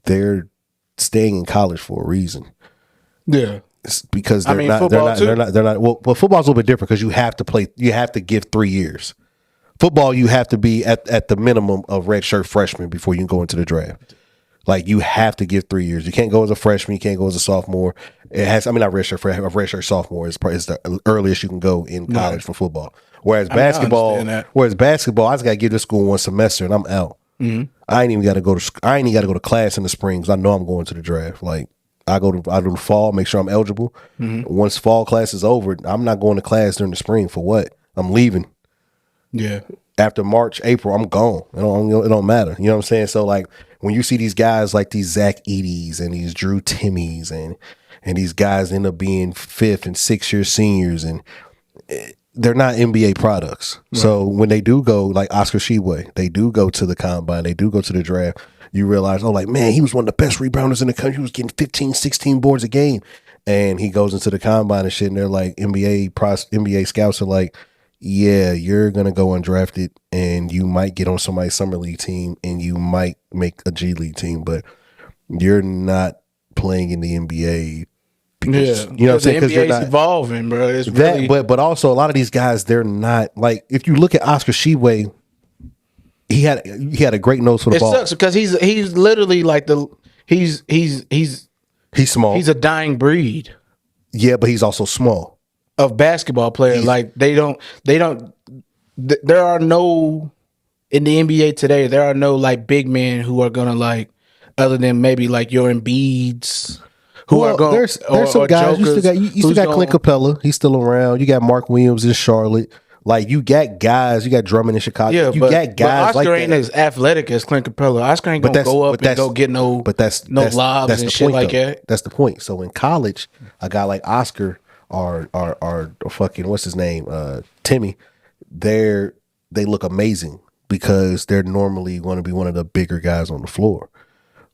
they're staying in college for a reason. Yeah. It's because they're not. Well, football's a little bit different because you have to play. You have to give 3 years. Football, you have to be at the minimum of redshirt freshman before you can go into the draft. Like, you have to give 3 years. You can't go as a freshman. You can't go as a sophomore. It has. I mean, not redshirt sophomore is the earliest you can go in college for football. Whereas basketball, I just got to give this school 1 semester and I'm out. Mm-hmm. I ain't even got to go to class in the spring because I know I'm going to the draft. Like, I do the fall, make sure I'm eligible. Mm-hmm. Once fall class is over, I'm not going to class during the spring for what? I'm leaving. Yeah. After March, April, I'm gone. It don't matter. You know what I'm saying? So, like, when you see these guys like these Zach Edey's and these Drew Timmies and these guys end up being 5th and 6th year seniors, and they're not NBA products. Right. So when they do go, like Oscar Tshiebwe, they do go to the combine, they do go to the draft, you realize, oh, like, man, he was one of the best rebounders in the country. He was getting 15, 16 boards a game. And he goes into the combine and shit, and they're like, NBA scouts are like, yeah, you're going to go undrafted and you might get on somebody's summer league team and you might make a G League team, but you're not playing in the NBA. Because, you know what I'm saying? The NBA's evolving, bro. It's really... but also a lot of these guys, they're not, like, if you look at Oscar Tshiebwe, he had a great nose for the ball. It sucks because he's literally like he's small. He's a dying breed. Yeah, but he's also small. Of basketball players. Like, there are no, in the NBA today, there are no like big men who are gonna, like, other than maybe like your Embiids, who are going. There's some guys. You still got Clint Capella. He's still around. You got Mark Williams in Charlotte. Like, you got guys. You got Drummond in Chicago. Yeah, you got guys. But Oscar ain't as athletic as Clint Capella. Oscar ain't gonna go up and go get no lobs and shit like that. That's the point. So in college, a guy like Oscar or fucking what's his name, Timmy, they look amazing because they're normally going to be one of the bigger guys on the floor.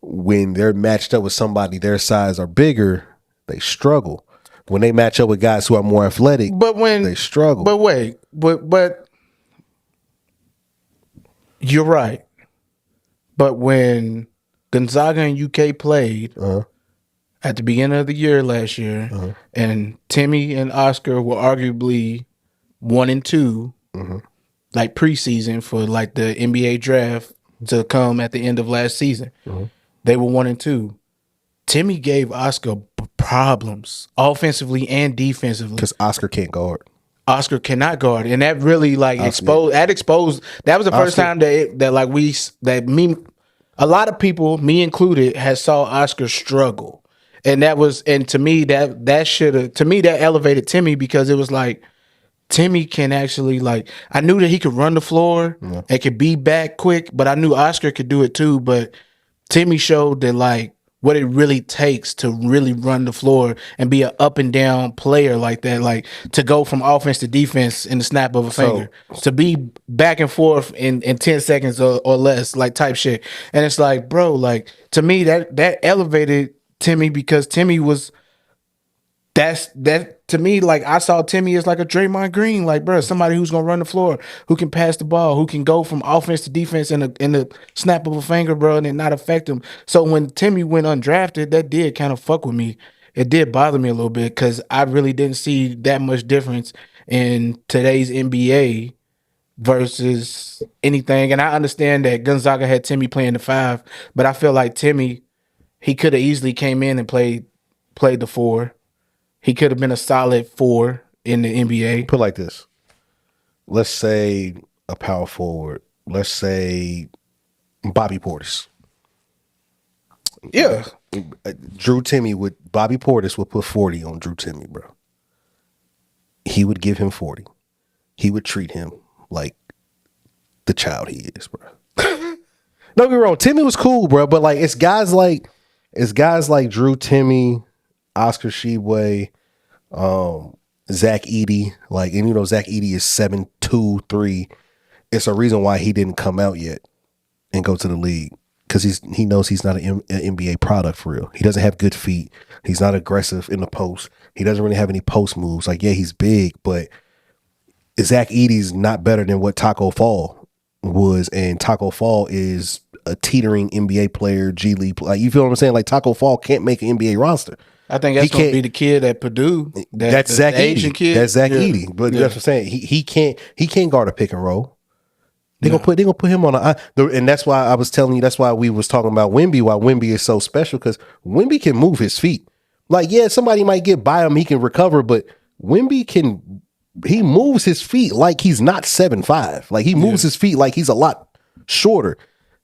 When they're matched up with somebody their size or bigger, they struggle. When they match up with guys who are more athletic, they struggle. But wait, but you're right. But when Gonzaga and UK played at the beginning of the year last year, and Timmy and Oscar were arguably 1 and 2, like preseason for like the NBA draft to come at the end of last season. They were 1 and 2. Timmy gave Oscar problems offensively and defensively because Oscar can't guard. Oscar cannot guard, and that really like exposed. That was the first time that a lot of people, me included, had saw Oscar struggle, and to me that elevated Timmy because it was like Timmy can actually, like, I knew that he could run the floor and could be back quick, but I knew Oscar could do it too. But Timmy showed that, like, what it really takes to really run the floor and be an up and down player like that, like to go from offense to defense in the snap of a finger, to be back and forth in 10 seconds or less, like type shit. And it's like, bro, like, to me that elevated Timmy because Timmy was that to me, like, I saw Timmy as like a Draymond Green, like, bro, somebody who's gonna run the floor, who can pass the ball, who can go from offense to defense in the snap of a finger, bro, and it not affect him. So when Timmy went undrafted, that did kind of fuck with me. It did bother me a little bit because I really didn't see that much difference in today's NBA versus anything. And I understand that Gonzaga had Timmy playing the 5, but I feel like Timmy, he could have easily came in and played the 4. He could have been a solid 4 in the NBA. Put it like this. Let's say a power forward. Let's say Bobby Portis. Yeah. Bobby Portis would put 40 on Drew Timmy, bro. He would give him 40. He would treat him like the child he is, bro. Don't get me wrong. Timmy was cool, bro, but like it's guys like Drew Timmy, Oscar Tshiebwe, Zach Edey, like, and you know Zach Edey is 7'2", 3. It's a reason why he didn't come out yet and go to the league because he knows he's not an NBA product for real. He doesn't have good feet. He's not aggressive in the post. He doesn't really have any post moves. Like, yeah, he's big, but Zach Edey's not better than what Taco Fall was, and Taco Fall is a teetering NBA player, G League. Like, you feel what I'm saying? Like, Taco Fall can't make an NBA roster. I think that's going to be the kid at Purdue. That's Zach Asian Edey. kid. That's Zach Edey. But that's what I'm saying. He can't guard a pick and roll. They're gonna put him on and that's why I was telling you, that's why we was talking about Wemby, why Wemby is so special, because Wemby can move his feet. Like, yeah, somebody might get by him, he can recover, but Wemby he moves his feet like he's not 7'5". Like, he moves his feet like he's a lot shorter.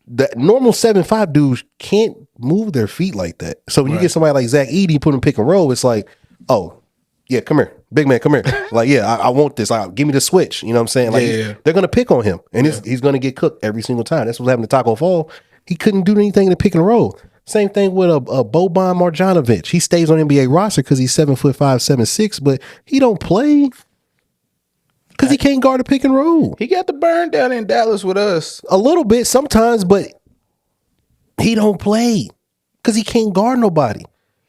The normal 7'5" dudes can't move their feet like that. So when you get somebody like Zach Edey, put him pick and roll, it's like, oh, yeah, come here. Big man, come here. Like, yeah, I want this. Give me the switch. You know what I'm saying? Like, they're going to pick on him, and he's going to get cooked every single time. That's what's happened to Taco Fall. He couldn't do anything in the pick and roll. Same thing with a Boban Marjanovic. He stays on NBA roster because he's 7'5", 7'6", but he don't play because he can't guard a pick and roll. He got the burn down in Dallas with us. A little bit sometimes, but he don't play because he can't guard nobody.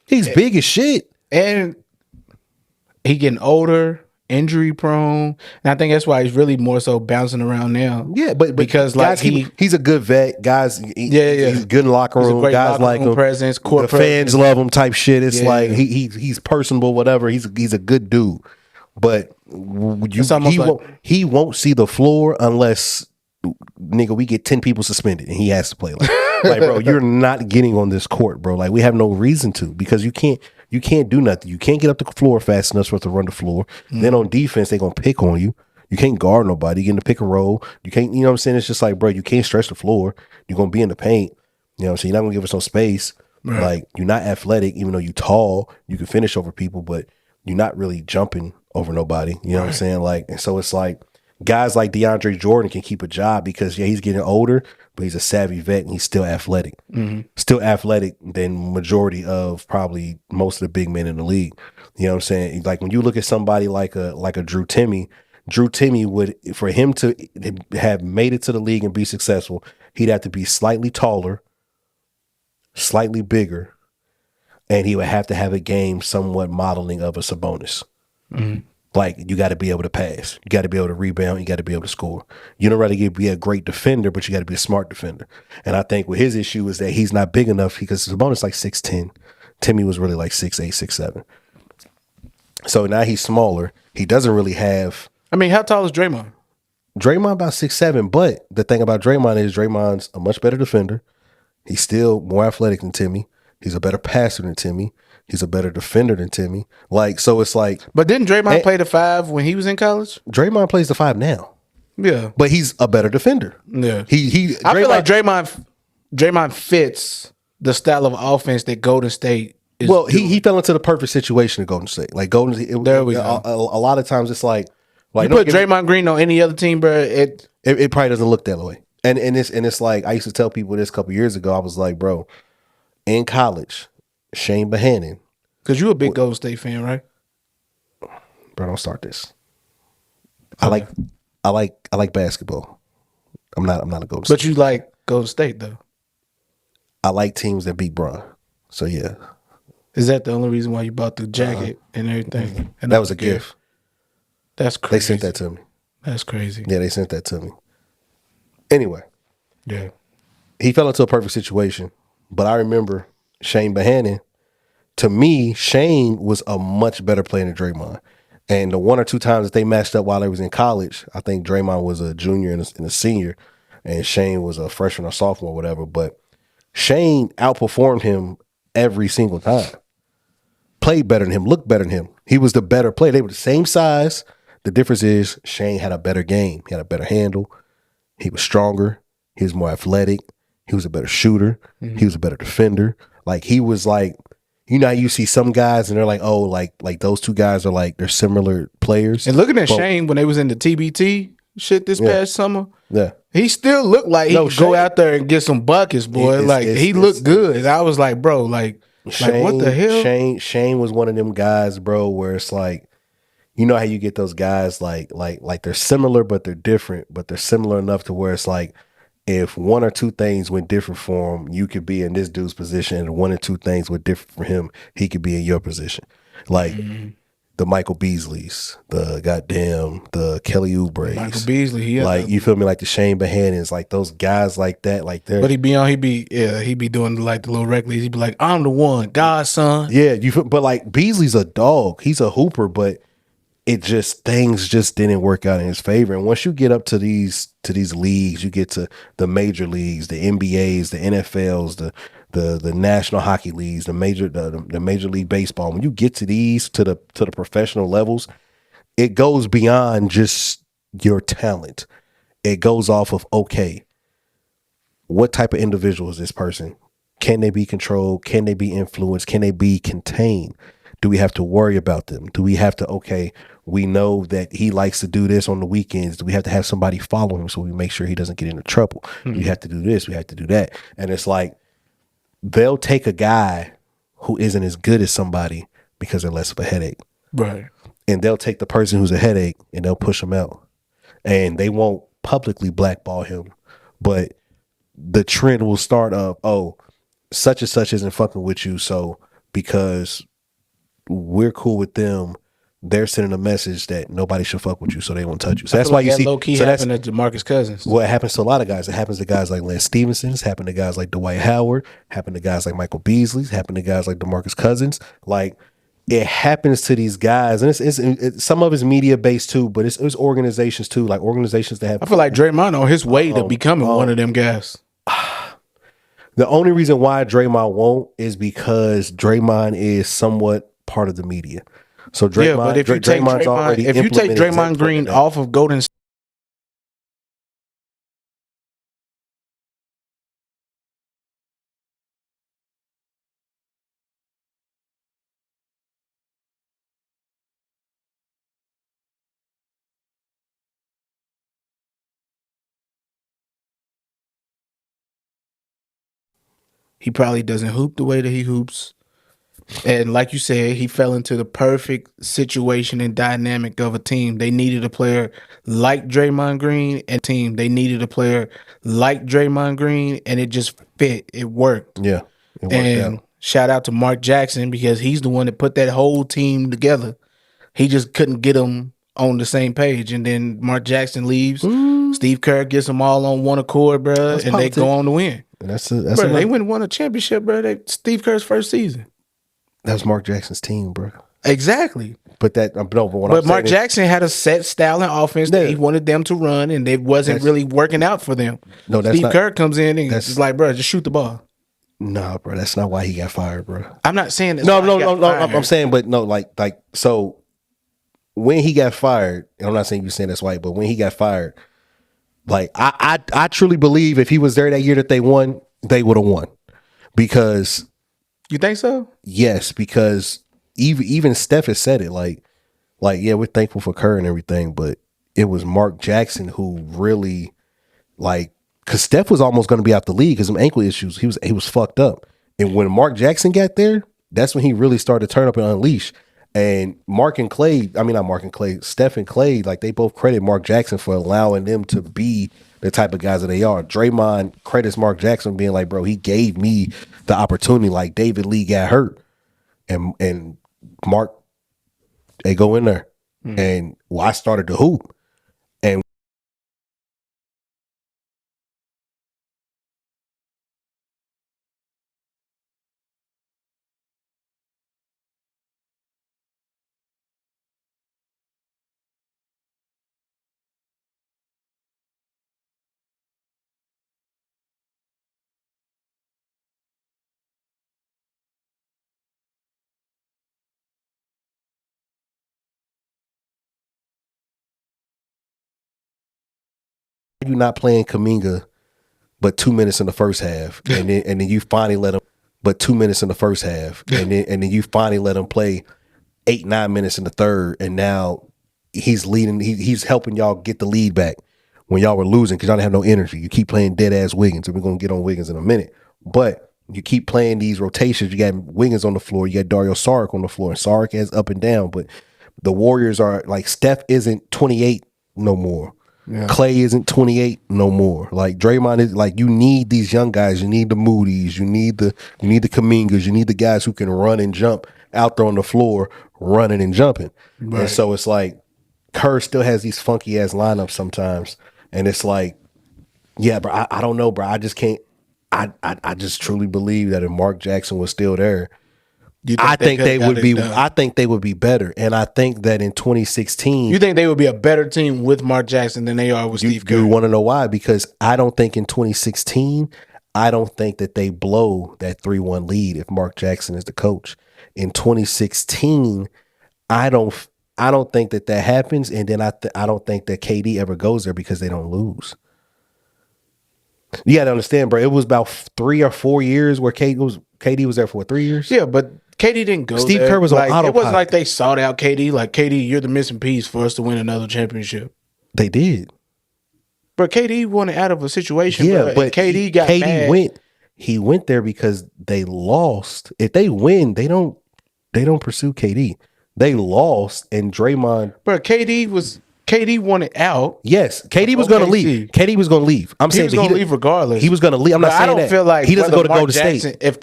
He's big as shit. And he getting older, injury prone, and I think that's why he's really more so bouncing around now. Yeah, but because guys, like he's a good vet. Guys, he's good in locker room. Guys like him. Presence, the fans love him. Type shit. It's like he's personable. Whatever. He's a good dude. But he won't see the floor unless, nigga, we get 10 people suspended and he has to play. Like, bro, you're not getting on this court, bro. Like, we have no reason to, because you can't do nothing. You can't get up the floor fast enough for us to run the floor. Then on defense, they're gonna pick on you. You can't guard nobody. You get in the pick and roll. You can't, you know what I'm saying? It's just like, bro, you can't stretch the floor. You're gonna be in the paint. You know what I'm saying? You're not gonna give us no space. Right. Like, you're not athletic, even though you're tall. You can finish over people, but you're not really jumping over nobody. You know what I'm saying? Like, and so it's like, guys like DeAndre Jordan can keep a job because he's getting older, but he's a savvy vet and he's still athletic. Still athletic than majority of probably most of the big men in the league. You know what I'm saying? Like, when you look at somebody like a Drew Timme would, for him to have made it to the league and be successful, he'd have to be slightly taller, slightly bigger, and he would have to have a game somewhat modeling of a Sabonis. Like, you got to be able to pass. You got to be able to rebound. You got to be able to score. You don't really be a great defender, but you got to be a smart defender. And I think with his issue is that he's not big enough, because Sabonis like 6'10". Timme was really like 6'8", 6'7". So now he's smaller. He doesn't really have... I mean, how tall is Draymond? Draymond about 6'7", but the thing about Draymond is Draymond's a much better defender. He's still more athletic than Timme. He's a better passer than Timme. He's a better defender than Timme. Like, so it's like... But didn't Draymond play the 5 when he was in college? Draymond plays the 5 now. Yeah. But he's a better defender. Yeah. I feel like Draymond fits the style of offense that Golden State is doing. He fell into the perfect situation at Golden State. Like, Golden State... There we go. A lot of times it's like... You put Draymond Green on any other team, bro, it probably doesn't look that way. And it's like, I used to tell people this a couple years ago. I was like, bro, in college... Shane Bohannon. Because you're a big Golden State fan, right? Bro, don't start this. Okay. I like basketball. I'm not a Golden State. But you like Golden State though. I like teams that beat Bron. So yeah. Is that the only reason why you bought the jacket and everything? And that was a gift. That's crazy. They sent that to me. That's crazy. Yeah, they sent that to me. Anyway. Yeah. He fell into a perfect situation. But I remember Shane Bohannon, to me, Shane was a much better player than Draymond. And the one or two times that they matched up while they was in college, I think Draymond was a junior and a senior, and Shane was a freshman or sophomore or whatever. But Shane outperformed him every single time. Played better than him, looked better than him. He was the better player. They were the same size. The difference is Shane had a better game. He had a better handle. He was stronger. He was more athletic. He was a better shooter. He was a better defender. Like, he was like, you know how you see some guys and they're like, oh, like those two guys are like, they're similar players. And looking at Shane when they was in the TBT shit this past summer, he still looked like he could go out there and get some buckets, boy. He looked good. I was like, bro, like what the hell? Shane was one of them guys, bro, where it's like, you know how you get those guys like they're similar but they're different, but they're similar enough to where it's like, if one or two things went different for him, you could be in this dude's position, and one or two things went different for him, he could be in your position. Like, the Michael Beasleys, the Kelly Oubre's. Michael Beasley, like you feel me, like the Shane Bohannons, like those guys like that, like they're. But he be doing like the little reckless. He'd be like, I'm the one, Godson. Yeah, you feel, but like Beasley's a dog. He's a hooper, but things just didn't work out in his favor. And once you get up to these leagues, you get to the major leagues, the NBAs, the NFLs, the National Hockey Leagues, the Major League Baseball. When you get to these to the professional levels, it goes beyond just your talent. It goes off of, okay, what type of individual is this person? Can they be controlled? Can they be influenced? Can they be contained? Do we have to worry about them? Do we have to, okay, we know that he likes to do this on the weekends. Do we have to have somebody follow him so we make sure he doesn't get into trouble? We have to do this. We have to do that. And it's like, they'll take a guy who isn't as good as somebody because they're less of a headache. Right. And they'll take the person who's a headache and they'll push him out. And they won't publicly blackball him. But the trend will start of, oh, such and such isn't fucking with you. So because we're cool with them, they're sending a message that nobody should fuck with you, so they won't touch you. So that's why you see low key happened to DeMarcus Cousins. Well, it happens to a lot of guys. It happens to guys like Lance Stevenson. It's happened to guys like Dwight Howard. Happened to guys like Michael Beasley. Happened to guys like DeMarcus Cousins. Like, it happens to these guys, and it's some of it's media based too, but it's organizations too, like organizations that have. I feel like Draymond on his way to becoming one of them guys. The only reason why Draymond won't is because Draymond is somewhat part of the media. So Draymond, but if you take Draymond Green off of Golden State, he probably doesn't hoop the way that he hoops. And like you said, he fell into the perfect situation and dynamic of a team. They needed a player like Draymond Green, and and it just fit. It worked. Yeah, it worked and out. Shout out to Mark Jackson, because he's the one that put that whole team together. He just couldn't get them on the same page. And then Mark Jackson leaves. Steve Kerr gets them all on one accord, bro, and they go on to win. And they won a championship, bro. Steve Kerr's first season. That was Mark Jackson's team, bro. Exactly. But Mark Jackson had a set style and offense that he wanted them to run, and it wasn't really working out for them. No, Steve Kerr comes in and it's like, bro, just shoot the ball. No, bro, that's not why he got fired, bro. I'm not saying that. No. I'm saying, but no, like so. When he got fired, and I'm not saying you're saying that's why, but when he got fired, like I truly believe if he was there that year that they won, they would have won. Because you think so? Yes, because even Steph has said it. Like yeah, we're thankful for Kerr and everything, but it was Mark Jackson who really, like, because Steph was almost going to be out the league because of ankle issues. He was fucked up, and when Mark Jackson got there, that's when he really started to turn up and unleash. And Steph and Clay, like, they both credit Mark Jackson for allowing them to be the type of guys that they are. Draymond credits Mark Jackson being like, bro, he gave me the opportunity. Like, David Lee got hurt, and Mark, they go in there, and I started to hoop, and you not playing Kuminga but 2 minutes in the first half, and then you finally let him, but 2 minutes in the first half, and then you finally let him play 8-9 minutes in the third, and now he's leading, he's helping y'all get the lead back when y'all were losing because y'all didn't have no energy. You keep playing dead ass Wiggins, and we're gonna get on Wiggins in a minute, but you keep playing these rotations. You got Wiggins on the floor, you got Dario Saric on the floor, and Saric has up and down, but the Warriors are like, Steph isn't 28 no more. Yeah. Clay isn't 28 no more. Like, Draymond is, like, you need these young guys. You need the Moody's. You need the Kumingas. You need the guys who can run and jump out there on the floor running and jumping. Right. And so it's like Kerr still has these funky ass lineups sometimes. And it's like, yeah, bro, I don't know, bro. I just can't. I just truly believe that if Mark Jackson was still there, I think they would be. I think they would be better, and I think that in 2016, you think they would be a better team with Mark Jackson than they are with Steve Kerr. You want to know why? Because I don't think in 2016, I don't think that they blow that 3-1 lead if Mark Jackson is the coach. In 2016, I don't think that happens, and then I don't think that KD ever goes there because they don't lose. You got to understand, bro. It was about 3 or 4 years where KD was there for 3 years. Yeah, but KD didn't go. Steve there. Kerr was on autopilot. It wasn't like they sought out KD. Like, KD, you're the missing piece for us to win another championship. They did, but KD wanted out of a situation. Yeah, but KD got mad. He went there because they lost. If they win, they don't pursue KD. They lost, and Draymond. But KD wanted out. Yes, KD was going to leave. KD was going to leave. I'm saying he was going to leave regardless. He was going to leave. I'm not saying that. I don't feel like he doesn't go to Golden State. If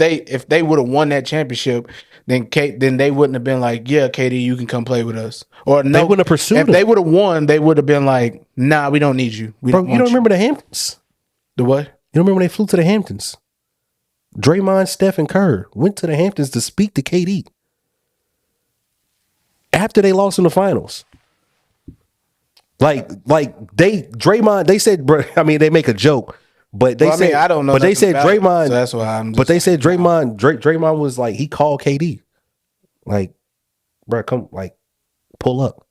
they would have won that championship, then they wouldn't have been like, yeah, KD, you can come play with us. Or no, they wouldn't have pursued him. If they would have won, they would have been like, nah, we don't need you. You don't remember the Hamptons? The what? You don't remember when they flew to the Hamptons? Draymond, Steph, and Kerr went to the Hamptons to speak to KD after they lost in the finals. Draymond, they said, bro, I mean, they make a joke, but they said, I don't know. But they said Draymond, so that's why I'm. But they said Draymond was like, he called KD, like, bro, come, like, pull up.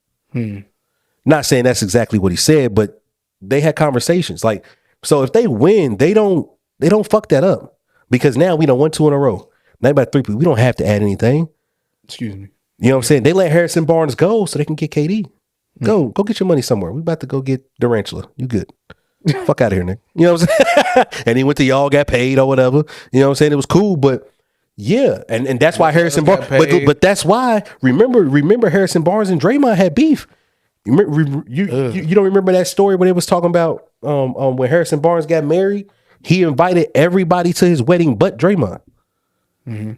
Not saying that's exactly what he said, but they had conversations. Like, so if they win, they don't fuck that up because now we done won 2 in a row. Now about 3 people, we don't have to add anything. Excuse me. You know what I'm saying? They let Harrison Barnes go so they can get KD. Go get your money somewhere. We about to go get Durantula. You good. Fuck out of here, Nick. You know what I'm saying? And he went to y'all, got paid or whatever. You know what I'm saying? It was cool, but yeah. And that's why Harrison Barnes, but that's why, remember Harrison Barnes and Draymond had beef. You don't remember that story when it was talking about when Harrison Barnes got married? He invited everybody to his wedding but Draymond. Mm-hmm.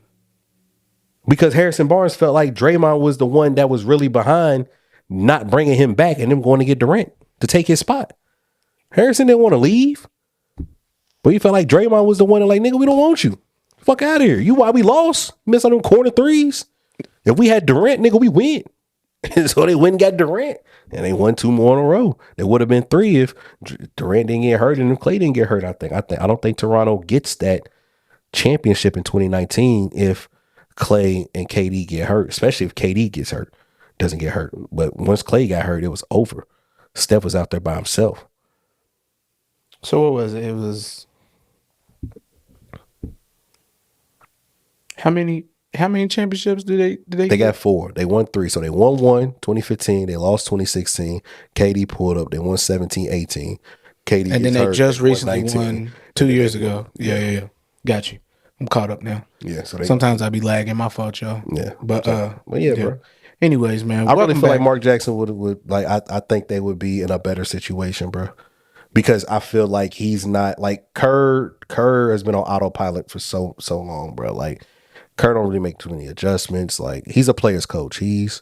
Because Harrison Barnes felt like Draymond was the one that was really behind not bringing him back and them going to get Durant to take his spot. Harrison didn't want to leave, but he felt like Draymond was the one that like, nigga, we don't want you. Fuck out of here. You why we lost? Missed on them corner threes. If we had Durant, nigga, we win. And so they went and got Durant, and they won 2 more in a row. There would have been 3 if Durant didn't get hurt and if Clay didn't get hurt. I don't think Toronto gets that championship in 2019 if Clay and KD get hurt, especially if KD gets hurt. Doesn't get hurt. But once Clay got hurt, it was over. Steph was out there by himself. So what was it? It was how many championships did they They got 4. They won 3. So they won 1, 2015. They lost 2016. KD pulled up. They won 17, 18. KD and then they just recently won 2 years ago. Yeah. Got you. I'm caught up now. Yeah. So sometimes I be lagging. My fault, y'all. Yeah. But yeah, bro. Anyways, man, I really feel like Mark Jackson would like. I think they would be in a better situation, bro, because I feel like he's not like Kerr. Kerr has been on autopilot for so long, bro. Like Kerr don't really make too many adjustments. Like he's a player's coach. He's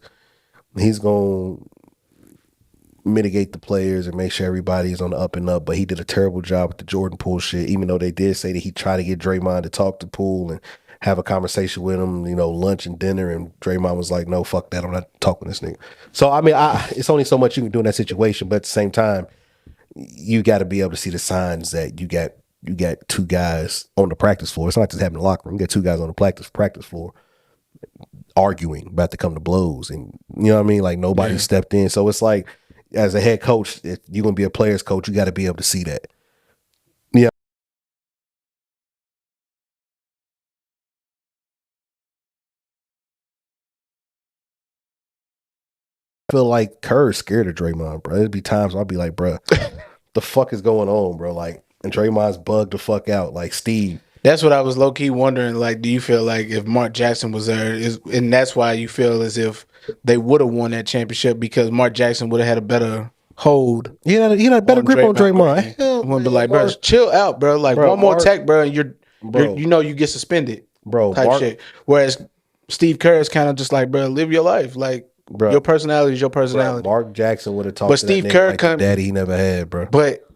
gonna mitigate the players and make sure everybody's on the up and up. But he did a terrible job with the Jordan Poole shit. Even though they did say that he tried to get Draymond to talk to Poole and have a conversation with him, you know, lunch and dinner, and Draymond was like, no, fuck that, I'm not talking to this nigga. So, I mean, it's only so much you can do in that situation, but at the same time, you got to be able to see the signs that you got 2 guys on the practice floor. It's not just having the locker room. You got 2 guys on the practice floor arguing, about to come to blows, and you know what I mean? Like, nobody stepped in. So, it's like, as a head coach, if you're going to be a player's coach, you got to be able to see that. Yeah. Feel like Kerr's scared of Draymond, bro. There'd be times I'll be like, bro, the fuck is going on, bro? Like, and Draymond's bugged the fuck out. Like, Steve. That's what I was low key wondering. Like, do you feel like if Mark Jackson was there, and that's why you feel as if they would have won that championship because Mark Jackson would have had a better hold. He had a better grip on Draymond. Wouldn't be like, bro, chill out, bro. Like, one more tech, bro, and you get suspended, bro. Type shit. Whereas Steve Kerr is kind of just like, bro, live your life. Like, your personality is your personality. Mark Jackson would have talked but to Steve that Kerr like the daddy he never had, bro. But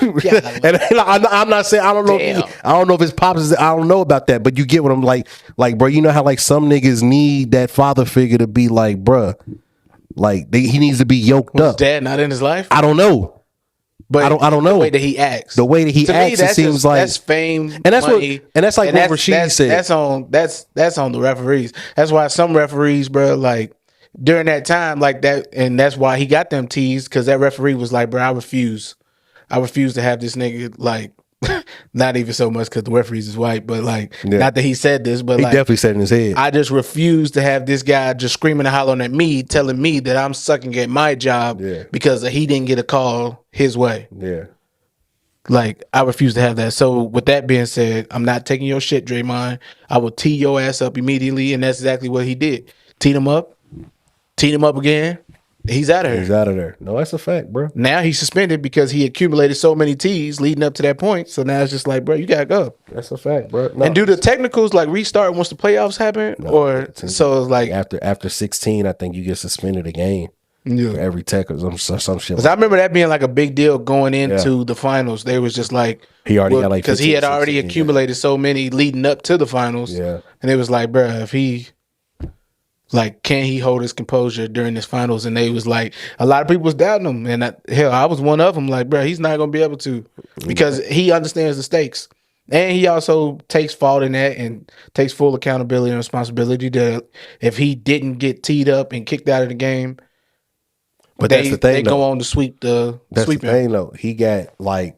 and I'm not saying I don't know. I don't know if his pops is. I don't know about that, but you get what I'm like. Like, bro, you know how like some niggas need that father figure to be like, bro, like he needs to be yoked up. His dad not in his life. I don't know. But I don't know the way that he acts. The way that he acts, it seems like that's fame, and that's money, what Rashid said. That's on the referees. That's why some referees, bro, like during that time, like that, and that's why he got them teased because that referee was like, bro, I refuse to have this nigga like. Not even so much because the referees is white, but like not that he said this, but he like, definitely said in his head. I just refuse to have this guy just screaming and hollering at me, telling me that I'm sucking at my job because he didn't get a call his way. Yeah, like I refuse to have that. So with that being said, I'm not taking your shit, Draymond. I will tee your ass up immediately, and that's exactly what he did. Teed him up again. He's out of here. He's out of there. No, that's a fact, bro. Now he's suspended because he accumulated so many T's leading up to that point. So now it's just like, bro, you gotta go. That's a fact, bro. No. And do the technicals like restart once the playoffs happen, or so it's like after 16, I think you get suspended a game for every tackle. Some shit. Because I remember that being like a big deal going into the finals. They was just like he already got like because he had already accumulated so many leading up to the finals. Yeah, and it was like, bro, if he. Like, can he hold his composure during this finals? And they was like, a lot of people was doubting him. And I was one of them. Like, bro, he's not going to be able to because he understands the stakes. And he also takes fault in that and takes full accountability and responsibility that if he didn't get teed up and kicked out of the game, but that's the thing, they go on to sweep the That's the thing, though. He got like,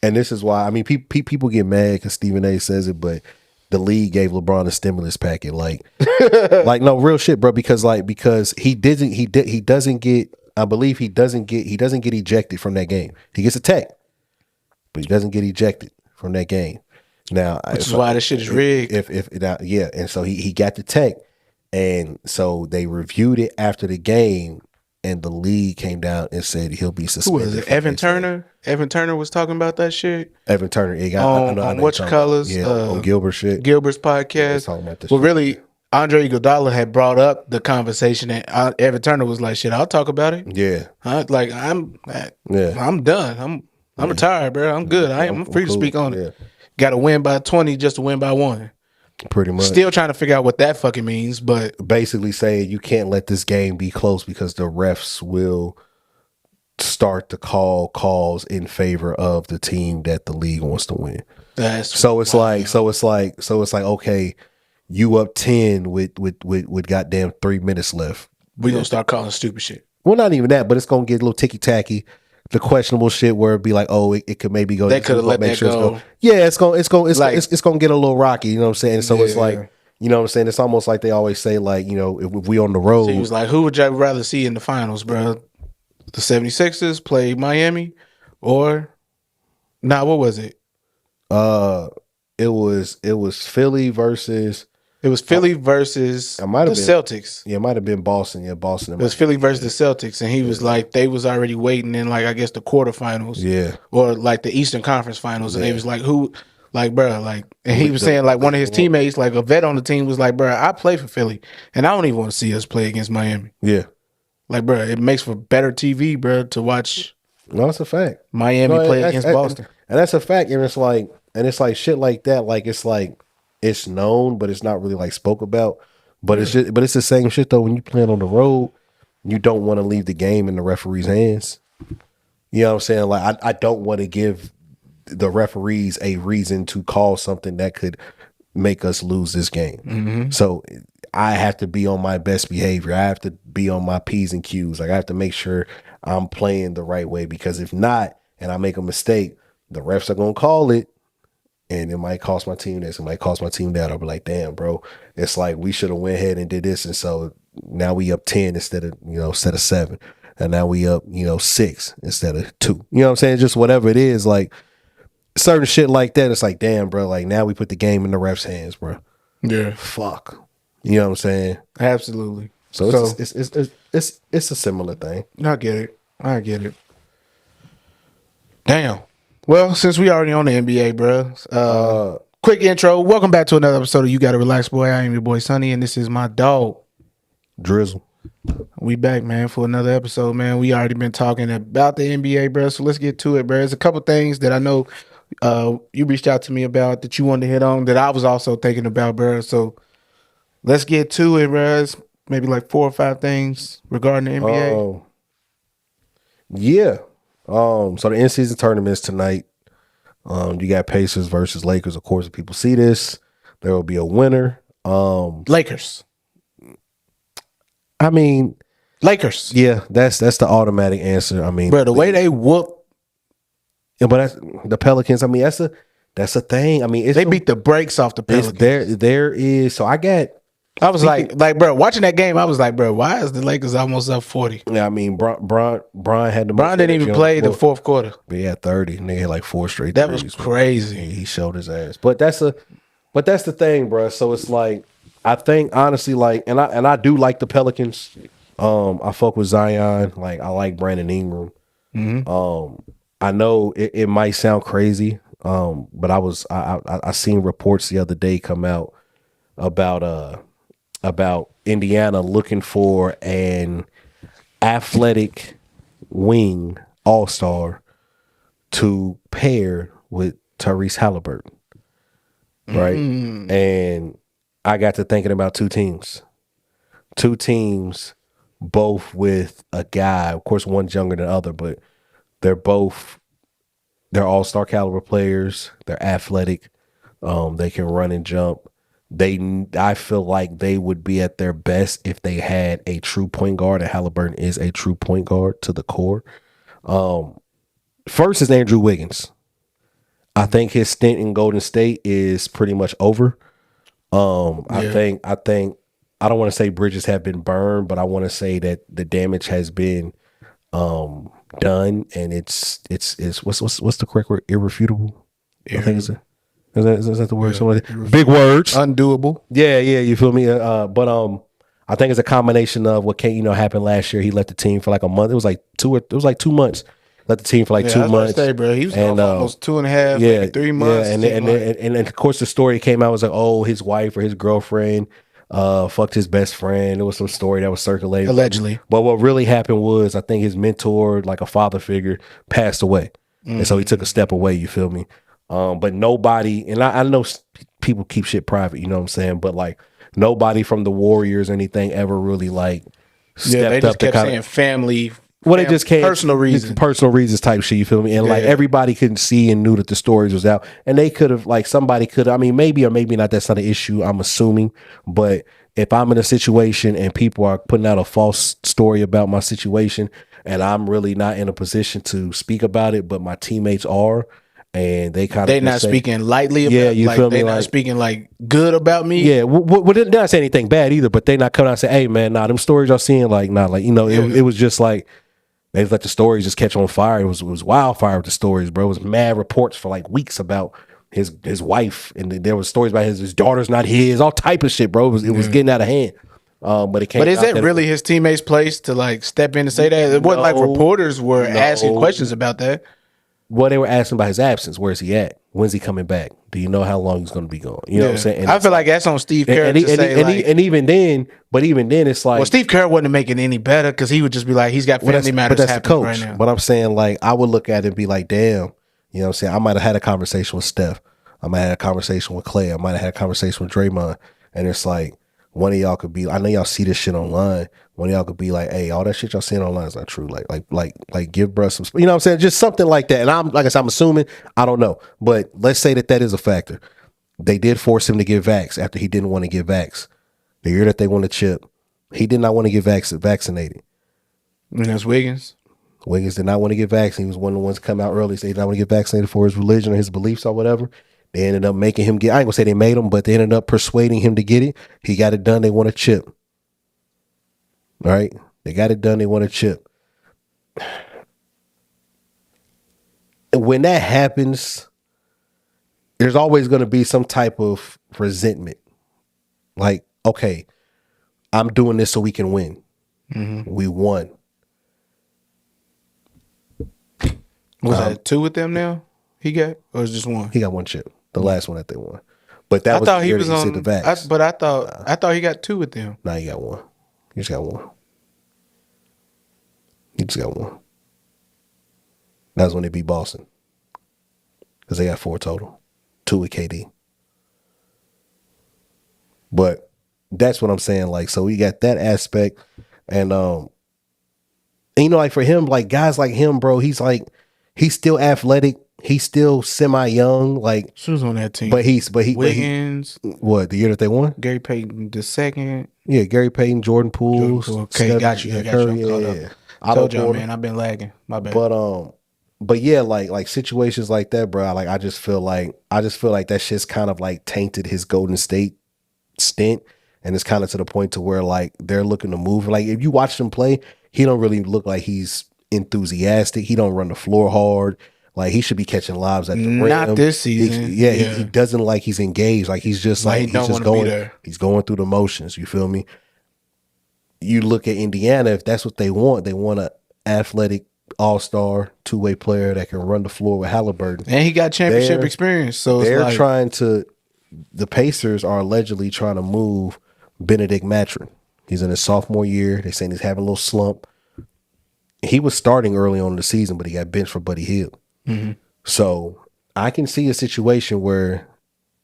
and this is why, I mean, people get mad because Stephen A says it, but the league gave LeBron a stimulus packet, like no real shit, bro. Because he doesn't get ejected from that game. He gets a tech, but he doesn't get ejected from that game. Now, which is why this shit is rigged. And so he got the tech, and so they reviewed it after the game, and the league came down and said he'll be suspended. Who was it? Evan Turner. Evan Turner was talking about that shit. Evan Turner, on What You Colors, on Gilbert shit. Gilbert's podcast. Talking about this well, shit. Really, Andre Iguodala had brought up the conversation, and Evan Turner was like, "Shit, I'll talk about it." Yeah, I'm done. I'm retired, bro. I'm good. I'm free to speak on it. Got to win by 20 just to win by 1. Pretty much. Still trying to figure out what that fucking means, but basically saying you can't let this game be close because the refs will start to call calls in favor of the team that the league wants to win. So it's like okay, you up 10 with goddamn 3 minutes left. We gonna start calling stupid shit. Well, not even that, but it's gonna get a little ticky tacky. The questionable shit where it'd be like, oh, it could maybe go. They could have let that go. Yeah, it's gonna get a little rocky. You know what I'm saying? So it's like, you know what I'm saying? It's almost like they always say, like, you know, if we on the road. So he was like, who would you rather see in the finals, bro? The 76ers play Miami, or what was it? It was Philly versus. It was Philly versus the Celtics. Yeah, it might have been Boston. Yeah, Boston. It was Philly versus the Celtics, and he was like, they was already waiting in, like, I guess the quarterfinals. Yeah. Or like the Eastern Conference Finals, and they was like, who, like, bro, like, and he was saying, like, one of his teammates, like a vet on the team, was like, bro, I play for Philly, and I don't even want to see us play against Miami. Yeah. Like, bro, it makes for better TV, bro, to watch. No, it's a fact. Miami play against Boston, and that's a fact. And it's like shit like that. Like it's known, but it's not really like spoke about. But it's the same shit though. When you playing on the road, you don't want to leave the game in the referee's hands. You know what I'm saying? Like I don't want to give the referees a reason to call something that could make us lose this game. Mm-hmm. So I have to be on my best behavior. I have to be on my P's and Q's. Like I have to make sure I'm playing the right way, because if not, and I make a mistake, the refs are gonna call it, and it might cost my team this, it might cost my team that. I'll be like, damn, bro, it's like we should have went ahead and did this, and so now we up 10 instead of 7, and now we up 6 instead of 2. You know what I'm saying? Just whatever it is, like certain shit like that. It's like, damn, bro, like now we put the game in the refs' hands, bro. Yeah, fuck. You know what I'm saying? Absolutely. So it's a similar thing. I get it. Damn. Well, since we already on the NBA, bro, Quick intro. Welcome back to another episode of You Gotta Relax, Boy. I am your boy Sonny, and this is my dog. Drizzle. We back, man, for another episode, man. We already been talking about the NBA, bro. So let's get to it, bro. There's a couple things that I know you reached out to me about that you wanted to hit on that I was also thinking about, bro. So let's get to it, bro. It's maybe like 4 or 5 things regarding the NBA. Yeah. So the in-season tournament is tonight. You got Pacers versus Lakers. Of course, if people see this, there will be a winner. Lakers. I mean, Lakers. yeah, that's the automatic answer. I mean, bro, the way they whoop. Yeah, but that's, the Pelicans. I mean, that's a thing. I mean, they beat the brakes off the Pelicans. There is. So I was like, bro, watching that game, I was like, bro, why is the Lakers almost up 40? Yeah, I mean, Bron had the Bron didn't even play the fourth quarter. But he had 30, and they had like 4 straight. That was crazy. He showed his ass. But that's the thing, bro. So it's like, I think honestly, like, and I do like the Pelicans. I fuck with Zion. Like, I like Brandon Ingram. Mm-hmm. I know it might sound crazy, but I seen reports the other day come out about Indiana looking for an athletic wing all-star to pair with Tyrese Halliburton, right? And I got to thinking about two teams, both with a guy. Of course, one's younger than the other, but they're all-star caliber players. They're athletic. They can run and jump. I feel like they would be at their best if they had a true point guard, and Halliburton is a true point guard to the core. First is Andrew Wiggins. I think his stint in Golden State is pretty much over. I think I don't want to say bridges have been burned, but I want to say that the damage has been done, and it's what's the correct word? Irrefutable. I think it's is that the word? Yeah. Big words. Undoable. Yeah, you feel me? But I think it's a combination of what happened last year. He left the team for like a month. It was like 2 months. Left the team for like 2 months. Say, bro, he was almost 2.5, maybe 3 months. And of course the story came out was like, oh, his wife or his girlfriend fucked his best friend. There was some story that was circulating allegedly. But what really happened was, I think his mentor, like a father figure, passed away, and so he took a step away. You feel me? But nobody, and I know people keep shit private, you know what I'm saying? But like, nobody from the Warriors or anything ever really like stepped they just up kept saying family. Well, it just came personal reasons type shit. You feel me? And like everybody couldn't see and knew that the stories was out, and they could have somebody could. I mean, maybe or maybe not. That's not an issue. I'm assuming, but if I'm in a situation and people are putting out a false story about my situation, and I'm really not in a position to speak about it, but my teammates are, and they're not speaking lightly about you feel me? They're not speaking like good about me. Yeah, well, they're not saying anything bad either, but they not coming out and say, hey man, them stories y'all seeing, it was just like they let the stories just catch on fire. It was wildfire with the stories, bro. It was mad reports for like weeks about his wife, and there was stories about his daughter's not his, all type of shit, bro. It was getting out of hand. But it came. But is that really his teammates' place to like step in and say that? It wasn't like reporters were asking questions about that. Well, they were asking about his absence. Where's he at? When's he coming back? Do you know how long he's going to be gone? You know what I'm saying? And I feel like that's on Steve Kerr and even then, it's like, well, Steve Kerr wasn't making it any better because he would just be like, he's got family matters happening right now. But I'm saying, like, I would look at it and be like, damn, you know what I'm saying? I might have had a conversation with Steph. I might have had a conversation with Clay. I might have had a conversation with Draymond. And it's like, one of y'all could be, I know y'all see this shit online. One of y'all could be like, hey, all that shit y'all seeing online is not true. Like give bruh some, you know what I'm saying? Just something like that. And I'm assuming, I don't know. But let's say that is a factor. They did force him to get vax after he didn't want to get vax. The year that they won the chip, he did not want to get vaccinated. And that's Wiggins. Wiggins did not want to get vaccinated. He was one of the ones to come out early, say he did not want to get vaccinated for his religion or his beliefs or whatever. They ended up making him get, I ain't gonna say they made him, but they ended up persuading him to get it. He got it done. They want a chip. All right. They got it done. They want a chip. And when that happens, there's always going to be some type of resentment. Like, okay, I'm doing this so we can win. Mm-hmm. We won. Was that 2 with them now? He got, or was just 1? He got 1 chip. The last one that they won. But that I was thought the he year was that he on. said the vax. But I thought he got 2 with them. Nah, he got 1. He just got 1. He just got 1. That's when they beat Boston. Because they got 4 total. 2 with KD. But that's what I'm saying. Like, so we got that aspect. And you know, like for him, like guys like him, bro, he's still athletic. He's still semi-young. Like, Who was on that team? but he Wiggins. What, the year that they won? Gary Payton II. Yeah, Gary Payton, Jordan Poole. Okay, got you. Curry, Yeah. I told y'all, man, I've been lagging. My bad. But yeah, like situations like that, bro. Like I just feel like that shit's kind of like tainted his Golden State stint, and it's kind of to the point to where like they're looking to move. Like if you watch him play, he don't really look like he's enthusiastic. He don't run the floor hard. Like he should be catching lobs at the rim. Not this season. He doesn't like he's engaged. Like he's just like he's just going. He's going through the motions. You feel me? You look at Indiana. If that's what they want an athletic all-star 2-way player that can run the floor with Halliburton, and he got championship experience. So they're trying to. The Pacers are allegedly trying to move Benedict Mathurin. He's in his sophomore year. They're saying he's having a little slump. He was starting early on in the season, but he got benched for Buddy Hield. Mm-hmm. So I can see a situation where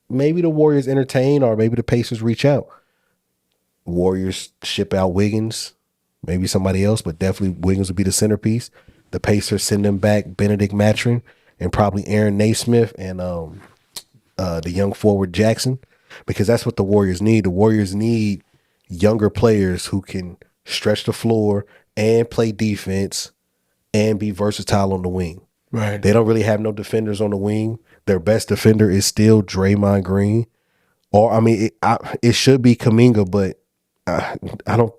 maybe the Warriors entertain, or maybe the Pacers reach out. Warriors ship out Wiggins, maybe somebody else, but definitely Wiggins would be the centerpiece. The Pacers send them back Benedict Mathurin and probably Aaron Naismith and the young forward Jackson, because that's what the Warriors need. The Warriors need younger players who can stretch the floor and play defense and be versatile on the wing. Right. They don't really have no defenders on the wing. Their best defender is still Draymond Green. Or, I mean, it should be Kuminga, but I don't.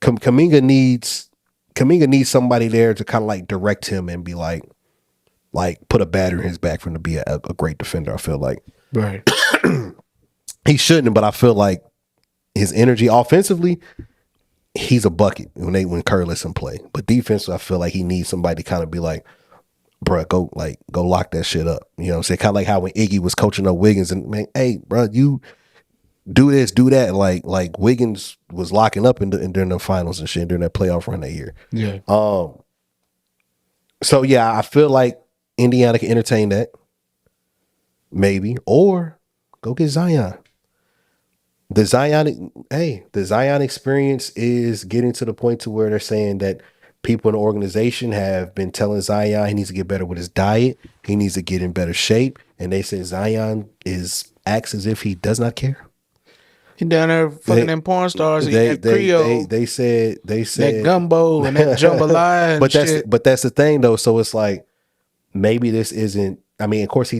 Kuminga needs somebody there to kind of like direct him and be like put a batter in his back for him to be a great defender. I feel like right. He shouldn't, but I feel like his energy offensively, he's a bucket when Curry lets him play. But defensively, I feel like he needs somebody to kind of be like, bruh, go lock that shit up. You know what I'm saying? Kind of like how when Iggy was coaching up Wiggins and, man, hey, bruh, you do this, do that. Like Wiggins was locking up during the finals and shit during that playoff run that year. Yeah. So yeah, I feel like Indiana can entertain that. Maybe. Or go get Zion. The Zion experience is getting to the point to where they're saying that people in the organization have been telling Zion he needs to get better with his diet. He needs to get in better shape. And they say Zion acts as if he does not care. He down there fucking them porn stars. They said that gumbo and that jambalaya and shit. But that's the thing though. So it's like maybe this isn't. I mean, of course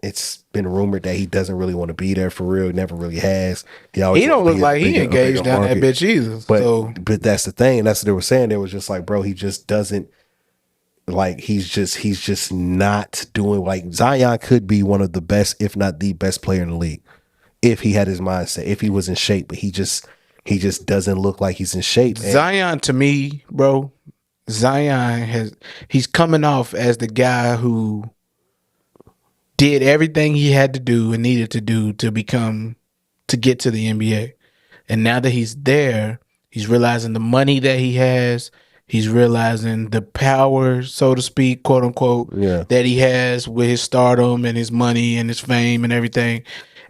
it's been rumored that he doesn't really want to be there for real. He never really has. He don't look like he engaged down that bitch either. But that's the thing. That's what they were saying. They was just like, bro, he just doesn't like. He's just not doing. Like Zion could be one of the best, if not the best player in the league, if he had his mindset, if he was in shape. But he just doesn't look like he's in shape. Zion, to me, bro, he's coming off as the guy who did everything he had to do and needed to do to get to the NBA. And now that he's there, he's realizing the money that he has. He's realizing the power, so to speak, quote unquote, that he has with his stardom and his money and his fame and everything.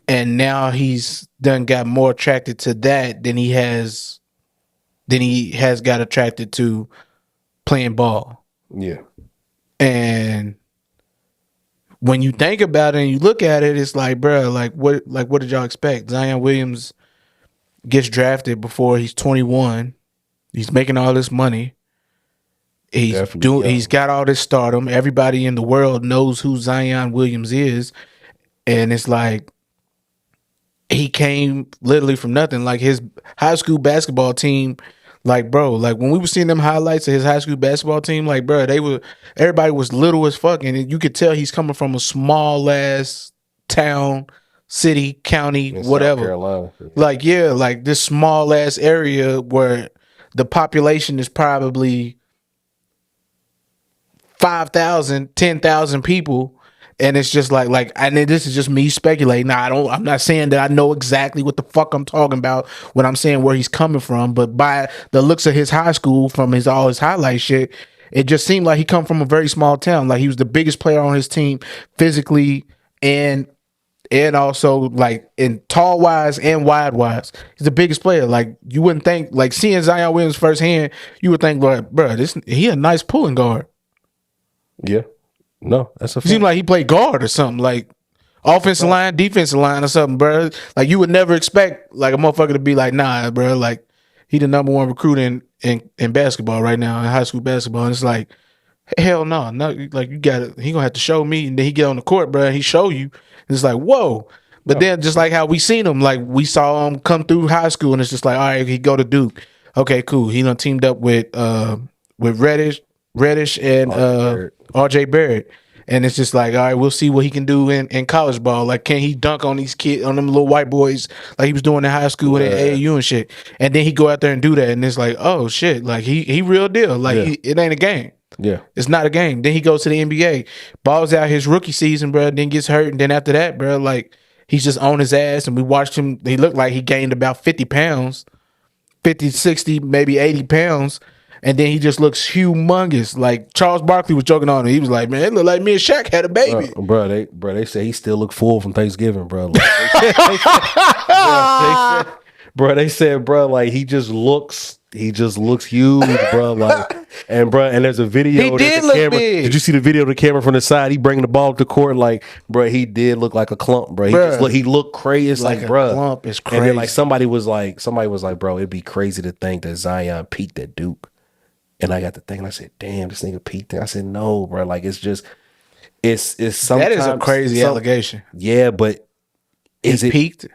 And now he's done got more attracted to that than he has got attracted to playing ball. Yeah. And when you think about it and you look at it, it's like, bro, what did y'all expect? Zion Williams gets drafted before he's 21. He's making all this money. He's got all this stardom. Everybody in the world knows who Zion Williams is. And it's like he came literally from nothing. Like his high school basketball team, like, bro, like when we were seeing them highlights of his high school basketball team, like, bro, everybody was little as fuck. And you could tell he's coming from a small ass town, city, county, whatever. South Carolina. Like this small ass area where the population is probably 5,000, 10,000 people. And it's just like, and this is just me speculating. Now, I'm not saying that I know exactly what the fuck I'm talking about when I'm saying where he's coming from, but by the looks of his high school, from all his highlight shit, it just seemed like he come from a very small town. Like he was the biggest player on his team physically and also like in tall wise and wide wise. He's the biggest player. Like you wouldn't think, like seeing Zion Williams firsthand, you would think, like, bro, he a nice pulling guard. Yeah. No, that's a fact. It seemed like he played guard or something, like offensive line, defensive line or something, bro. Like you would never expect like a motherfucker to be like, nah, bro, like he the number one recruit in basketball right now, in high school basketball. And it's like, hell no, like he gonna have to show me, and then he get on the court, bro, and he show you. And it's like, whoa. But then just like how we seen him, like we saw him come through high school, and it's just like, all right, he go to Duke. Okay, cool. He done teamed up with Reddish and RJ Barrett. And it's just like, all right, we'll see what he can do in college ball. Like, can he dunk on these kids, on them little white boys, like he was doing in high school and AAU and shit? And then he go out there and do that, and it's like, oh shit, like he real deal. Like it ain't a game. Yeah, it's not a game. Then he goes to the NBA, balls out his rookie season, bro. Then gets hurt, and then after that, bro, like he's just on his ass. And we watched him. He looked like he gained about 50 pounds, 50, 60, maybe 80 pounds. And then he just looks humongous. Like Charles Barkley was joking on it. He was like, "Man, it looked like me and Shaq had a baby." They say he still look full from Thanksgiving, bro. Like, they said, bro, like he just looks huge, bro. Like, and there's a video. He did look big. Did you see the video of the camera from the side? He bringing the ball up the court, like, bro, he did look like a clump, bro. He looked crazy. It's like, bro, clump is crazy. And then like somebody was like, bro, it'd be crazy to think that Zion peaked at Duke. And I got to thinking, I said, damn, this nigga peaked there. I said, no, bro. Like, it's just, it's sometimes. That is a crazy allegation. Yeah, but is it peaked?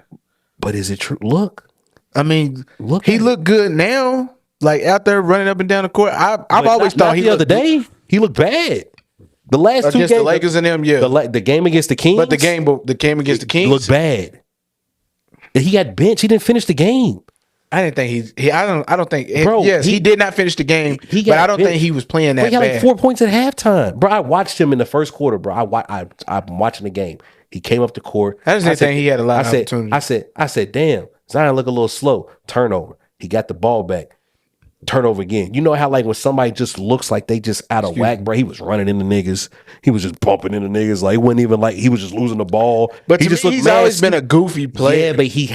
But is it true? Look. I mean, he looked good now. Like, out there running up and down the court. I've always thought he the other day, he looked bad. The last two games. Against the Lakers and them, yeah. The game against the Kings. But the game against the Kings. Looked bad. He got benched. He didn't finish the game. I didn't think I don't think. Bro, yes, he did not finish the game, but I don't think he was playing that bad. He got like 4 points at halftime. Bro, I watched him in the first quarter, bro. I'm watching the game. He came up the court. I just didn't think he had a lot of opportunity. I said, damn, Zion look a little slow. Turnover. He got the ball back. Turnover again. You know how like when somebody just looks like they just out of whack, bro? He was running into niggas. He was just bumping into niggas. Like it wasn't even like he was just losing the ball. But he's always been a goofy player. Yeah, but he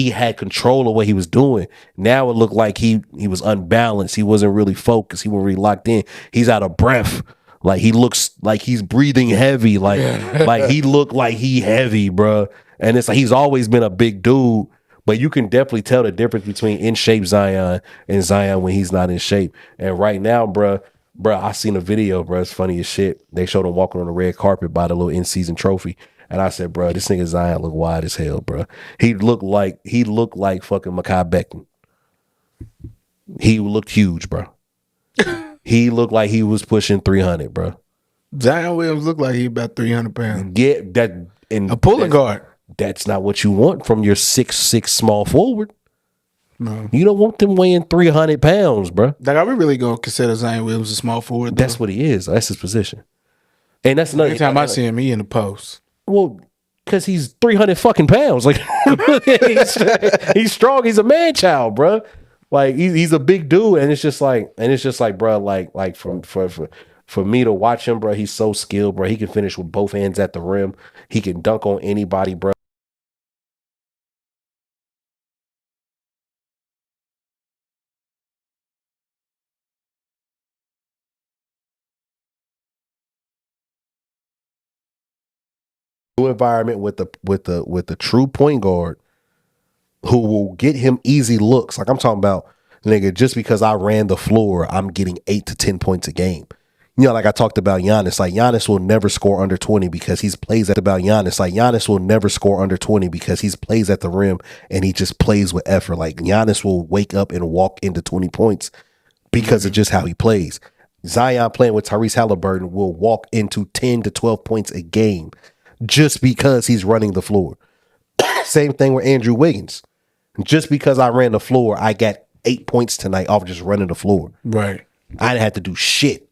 had control of what he was doing. Now it looked like he was unbalanced. He wasn't really focused. He wasn't really locked in. He's out of breath. Like he looks like he's breathing heavy. Like he looked like he heavy, bro. And it's like he's always been a big dude. But you can definitely tell the difference between in shape Zion and Zion when he's not in shape. And right now, bro, I seen a video, bro. It's funny as shit. They showed him walking on the red carpet by the little in-season trophy. And I said, bro, this nigga Zion look wide as hell, bro. He looked like fucking Mekhi Becton. He looked huge, bro. He looked like he was pushing 300, bro. Zion Williams looked like he about 300 pounds. Yeah, that and a pulling guard. That's not what you want from your 6'6" small forward. No. You don't want them weighing 300 pounds, bro. Like, are we really going to consider Zion Williams a small forward, though? That's what he is. That's his position. And that's another time I see him, he in the post. Well, because he's 300 fucking pounds. Like, he's strong. He's a man child, bro. Like, he's a big dude. And it's just like, bro, like for me to watch him, bro, he's so skilled, bro. He can finish with both hands at the rim. He can dunk on anybody, bro. Environment with the true point guard who will get him easy looks. Like I'm talking about, nigga, just because I ran the floor, I'm getting 8 to 10 points a game. You know, like I talked about Giannis. Like Giannis will never score under 20 because he plays at Giannis will never score under 20 because he plays at the rim and he just plays with effort. Like Giannis will wake up and walk into 20 points because of just how he plays. Zion playing with Tyrese Halliburton will walk into 10 to 12 points a game just because he's running the floor. Same thing with Andrew Wiggins. Just because I ran the floor, I got 8 points tonight off just running the floor. Right. I didn't have to do shit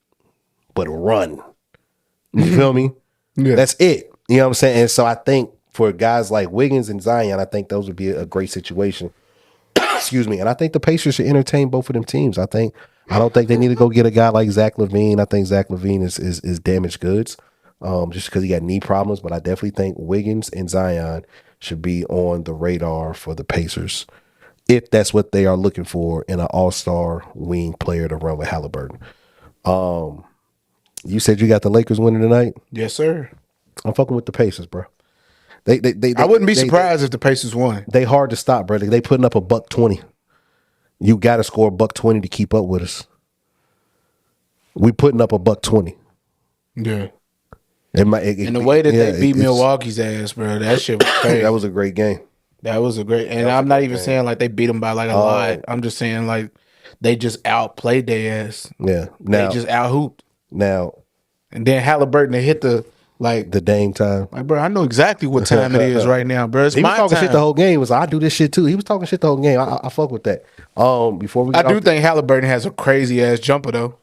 but run. You feel me? Yeah. That's it. You know what I'm saying? And so I think for guys like Wiggins and Zion, I think those would be a great situation. Excuse me. And I think the Pacers should entertain both of them teams. I don't think they need to go get a guy like Zach LaVine. I think Zach LaVine is damaged goods, just because he got knee problems. But I definitely think Wiggins and Zion should be on the radar for the Pacers, if that's what they are looking for in an all-star wing player to run with Halliburton. You said you got the Lakers winning tonight? Yes, sir. I'm fucking with the Pacers, bro. They I wouldn't be surprised if the Pacers won. They hard to stop, brother. They putting up $120. You got to score $120 to keep up with us. We putting up $120. Yeah. And the way that they beat Milwaukee's ass, bro, that shit was crazy. That was a great game. That was a great, and I'm not even saying like they beat them by like a lot. I'm just saying like they just outplayed their ass. Yeah. Now, they just out hooped. Now, and then Halliburton they hit the Dame time. Like, bro, I know exactly what time it is right now, bro. It's he was my talking time. shit the whole game. He was like, I do this shit too. He was talking shit the whole game. I fuck with that. Before we, I do think Halliburton has a crazy ass jumper though.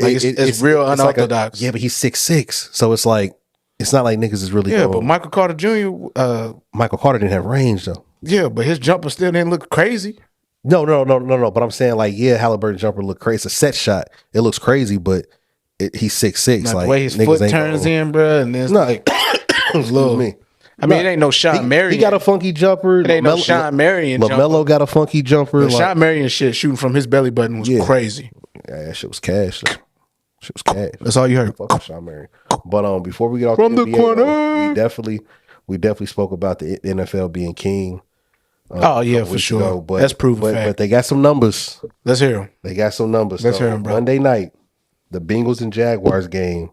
Like it's real unorthodox. Like but he's 6'6", so it's like it's not like niggas is really. Yeah, but Michael Carter Jr. Michael Carter didn't have range though. Yeah, but his jumper still didn't look crazy. No. But I'm saying like, yeah, Halliburton jumper look crazy. It's a set shot. It looks crazy, but he's 6'6". Like the way his foot turns in, bro, and then it's like little. Me. I mean, it ain't no Sean Marion. He got a funky jumper. It ain't no Sean Marion. LaMelo got a funky jumper. Sean Marion shit shooting from his belly button was crazy. Yeah, that shit was cash. Though. Shit was cash. That's all you heard. Fuck Sean Marion. But before we get off from the NBA, corner, we definitely spoke about the NFL being king. Oh yeah, for sure. Ago, but, that's proven fact. But they got some numbers. Let's hear them. They got some numbers. Let's hear them, bro. Monday night, the Bengals and Jaguars game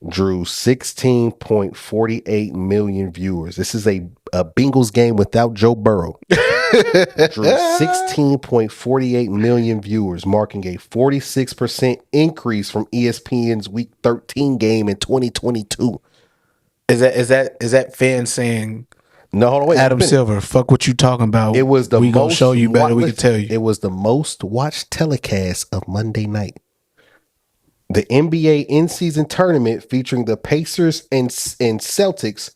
drew 16.48 million viewers. This is a Bengals game without Joe Burrow. Drew 16.48 million viewers, marking a 46% increase from ESPN's Week 13 game in 2022. Is that fans saying? No, hold on, wait. Adam Silver, fuck what you talking about. It was we gonna show you better. We can tell you. It was the most watched telecast of Monday night. The NBA in-season tournament featuring the Pacers and Celtics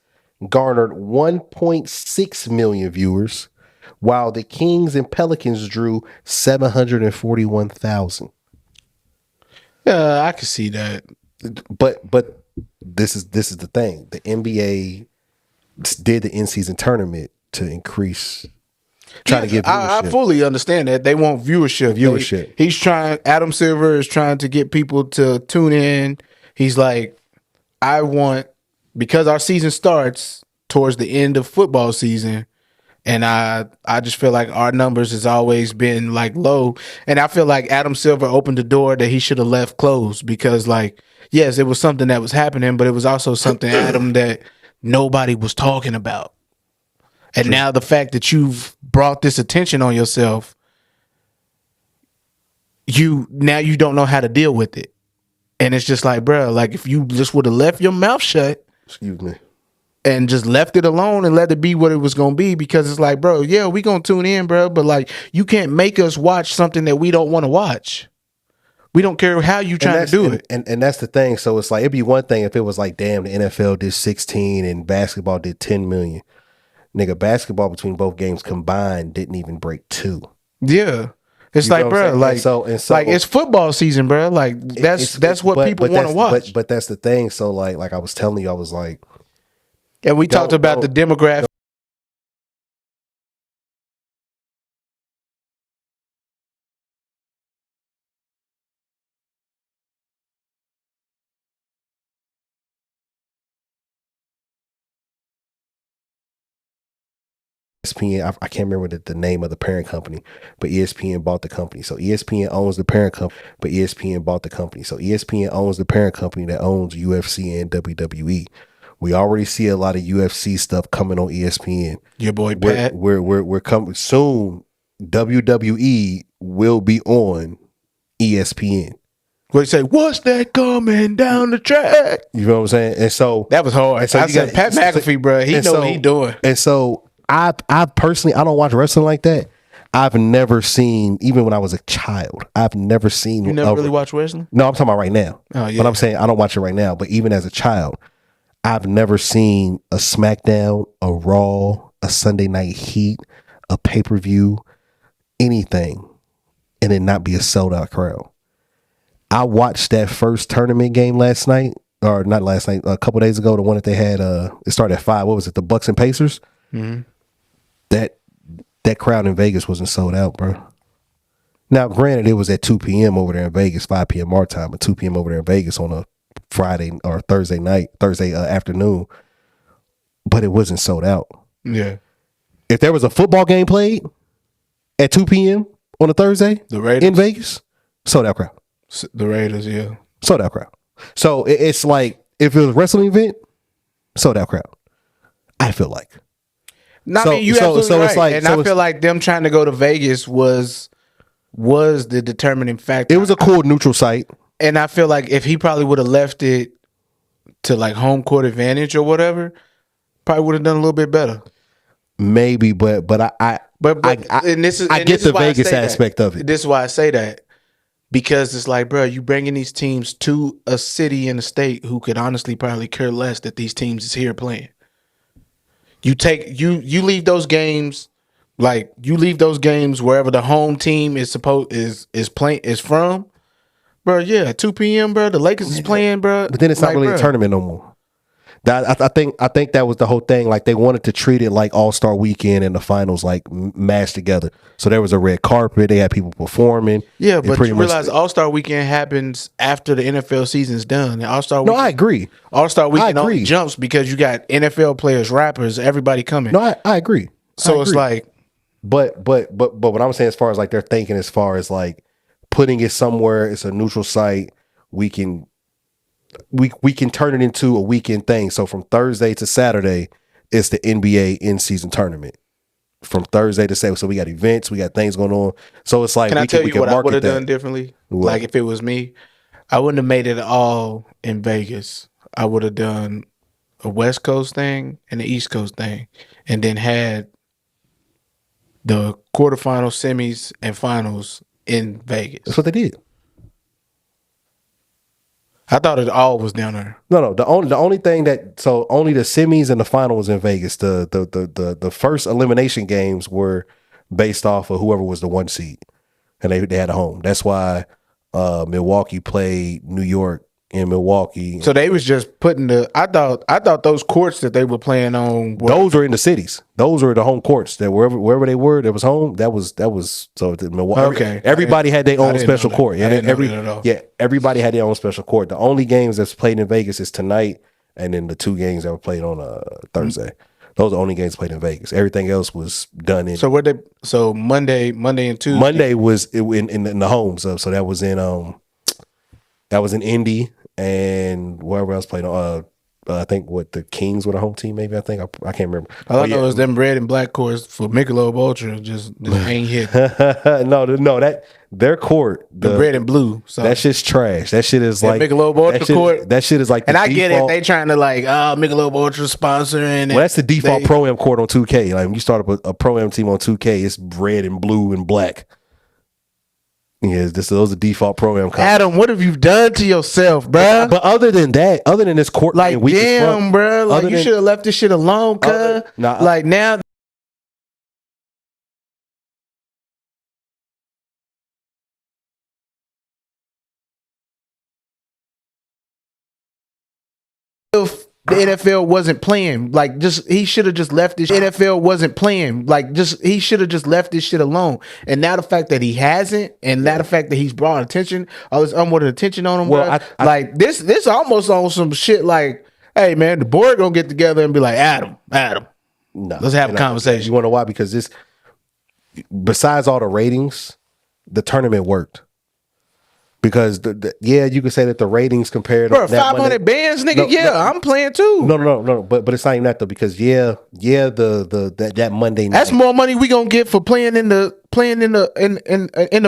garnered 1.6 million viewers, while the Kings and Pelicans drew 741,000. Yeah, I can see that. But this is the thing. The NBA did the in-season tournament to increase, try to get viewership. I fully understand that. They want viewership. He's trying. Adam Silver is trying to get people to tune in. He's like, I want, because our season starts towards the end of football season, and I just feel like our numbers has always been like low, and I feel like Adam Silver opened the door that he should have left closed, because like, yes, it was something that was happening, but it was also something, Adam, that nobody was talking about. And now the fact that you've brought this attention on yourself, you don't know how to deal with it. And it's just like, bro, like if you just would have left your mouth shut, excuse me, and just left it alone and let it be what it was going to be, because it's like, bro, yeah, we going to tune in, bro, but like you can't make us watch something that we don't want to watch. We don't care how you trying to do it. And that's the thing. So it's like, it'd be one thing if it was like, damn, the NFL did 16 and basketball did 10 million. Nigga, basketball between both games combined didn't even break 2. Yeah. It's like, bro, like, like it's football season, bro. Like that's what people want to watch. But that's the thing. So like I was telling you, I was like, and we talked about the demographic. ESPN, I can't remember the name of the parent company, but ESPN bought the company. So ESPN owns the parent company, but ESPN bought the company. So ESPN owns the parent company that owns UFC and WWE. We already see a lot of UFC stuff coming on ESPN. Your boy Pat. We're coming soon. WWE will be on ESPN. Where you say, what's that coming down the track? You know what I'm saying? And so that was hard. So I said, Pat McAfee, bro, he know what he doing. And so I personally, I don't watch wrestling like that. I've never seen, even when I was a child, I've never seen. You never really watch wrestling? No, I'm talking about right now. Oh, yeah. But I'm saying I don't watch it right now. But even as a child, I've never seen a SmackDown, a Raw, a Sunday Night Heat, a pay-per-view, anything, and it not be a sold-out crowd. I watched that first tournament game last night, or not last night, a couple days ago, the one that they had, it started at 5. What was it, the Bucks and Pacers? Mm-hmm. That crowd in Vegas wasn't sold out, bro. Now, granted, it was at 2 p.m. over there in Vegas, 5 p.m. our time, but 2 p.m. over there in Vegas on a Friday or Thursday afternoon, but it wasn't sold out. Yeah. If there was a football game played at 2 p.m. on a Thursday in Vegas, sold out crowd. The Raiders, yeah. Sold out crowd. So it's like, if it was a wrestling event, sold out crowd. I feel like. No, I mean, you absolutely right. And I feel like them trying to go to Vegas was the determining factor. It was a cool neutral site. And I feel like if he probably would have left it to like home court advantage or whatever, probably would have done a little bit better. Maybe, but I get the Vegas aspect of it. This is why I say that. Because it's like, bro, you bringing these teams to a city and a state who could honestly probably care less that these teams is here playing. You leave those games, like you leave those games wherever the home team is from, bro. Yeah, 2 p.m., bro. The Lakers is playing, bro. But then it's not really a tournament no more. I think that was the whole thing. Like, they wanted to treat it like All-Star Weekend and the finals like mashed together. So there was a red carpet. They had people performing. Yeah, but you realize All-Star Weekend happens after the NFL season's done. All-Star Weekend, no, I agree. All-Star Weekend only jumps because you got NFL players, rappers, everybody coming. No, I agree. So it's like, but what I'm saying, as far as like they're thinking, as far as like putting it somewhere, it's a neutral site. We can turn it into a weekend thing. So from Thursday to Saturday, it's the NBA in-season tournament. From Thursday to Saturday, so we got events, we got things going on. So it's like, can I tell you what I would have done differently? What? Like, if it was me, I wouldn't have made it all in Vegas. I would have done a West Coast thing and the East Coast thing, and then had the quarterfinals, semis, and finals in Vegas. That's what they did. I thought it all was down there. No. The only thing only the semis and the final was in Vegas. The first elimination games were based off of whoever was the 1 seed, and they had a home. That's why Milwaukee played New York in Milwaukee. So they was just putting I thought those courts that they were playing on, those were in the cities. Those were the home courts. That wherever they were, that was home. That was so Milwaukee. Okay. Everybody had their own special court. Everybody had their own special court. The only games that's played in Vegas is tonight, and then the 2 games that were played on Thursday. Those are the only games played in Vegas. Everything else was done in. So Monday and Tuesday. Monday was in the homes. So that was in Indy and wherever else played on. I think the Kings were the home team. Maybe I can't remember. I thought it was them red and black courts for Michelob Ultra. Just ain't hit. No, that their court, the red and blue. So that shit's trash. That shit is like Michelob Ultra court. That shit is like. And I get it. They trying to like Michelob Ultra sponsor and. Well, that's the default Pro-Am court on 2K. Like when you start up a Pro-Am team on 2K, it's red and blue and black. Yeah, those are default Pro-Am colors. Adam, what have you done to yourself, bro? But other than this court, like damn, bro, like you should have left this shit alone, cuz. Like now. If the NFL wasn't playing, like he should have just left this. NFL wasn't playing, like he should have just left this shit alone. And now the fact that he hasn't, and now the fact that he's brought attention, all this unwanted attention on him, well, like this almost on some shit. Like, hey man, the board gonna get together and be like, Adam, let's have a conversation. You want to know why? Because this, besides all the ratings, the tournament worked. Because you could say that the ratings compared to 500 bands, nigga. I'm playing too. No. But it's not even that though. Because that Monday night. That's more money we gonna get for playing in the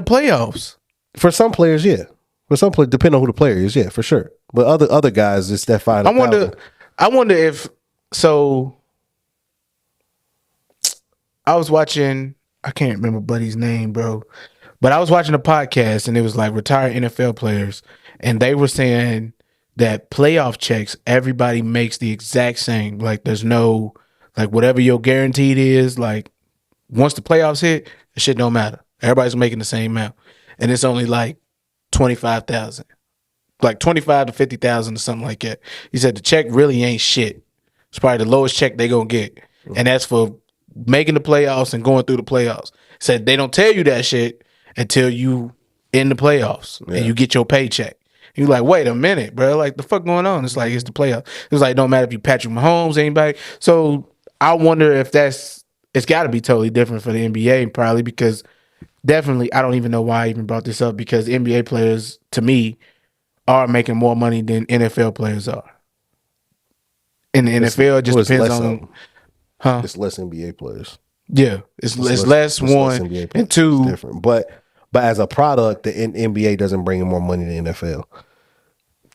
playoffs. For some players, yeah. For some players, depending on who the player is, yeah, for sure. But other guys, it's that 500,000. I wonder if so. I was watching. I can't remember Buddy's name, bro. But I was watching a podcast and it was like retired NFL players, and they were saying that playoff checks, everybody makes the exact same. Like there's no, like whatever your guaranteed is, like once the playoffs hit, the shit don't matter. Everybody's making the same amount. And it's only like 25,000. Like 25 to 50,000 or something like that. He said the check really ain't shit. It's probably the lowest check they gonna get. And that's for making the playoffs and going through the playoffs. Said they don't tell you that shit until you in the playoffs and you get your paycheck. You're like, wait a minute, bro. Like, the fuck going on? It's like, it's the playoffs. It's like, don't matter if you Patrick Mahomes, anybody. So I wonder if it's got to be totally different for the NBA, probably, because definitely, I don't even know why I even brought this up, because NBA players, to me, are making more money than NFL players are. In the NFL, it just depends on. It's less NBA players. Yeah, it's less one, and two. It's different. But as a product, the NBA doesn't bring in more money than NFL.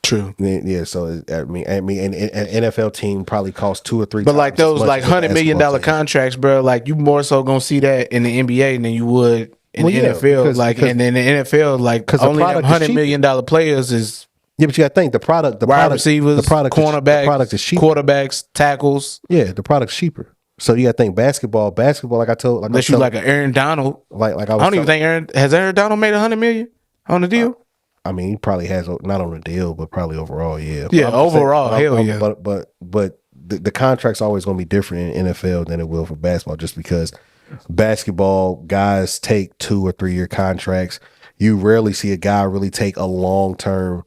True. Yeah, so I mean, an NFL team probably costs 2 or 3. But like those like $100 million contracts, bro. Like you more so gonna see that in the NBA than you would in the NFL. And then the NFL, like only $100 million players is. Yeah, but you got to think the wide receivers, cornerbacks, quarterbacks, tackles. Yeah, the product's cheaper. So you got to think basketball. Like I told, unless you like an Aaron Donald. Like I don't even think Aaron Donald made $100 million on the deal. I mean, he probably has, not on the deal, but probably overall, yeah. Yeah, overall, hell yeah. But the contract's always going to be different in NFL than it will for basketball, just because basketball guys take 2 or 3 year contracts. You rarely see a guy really take a long term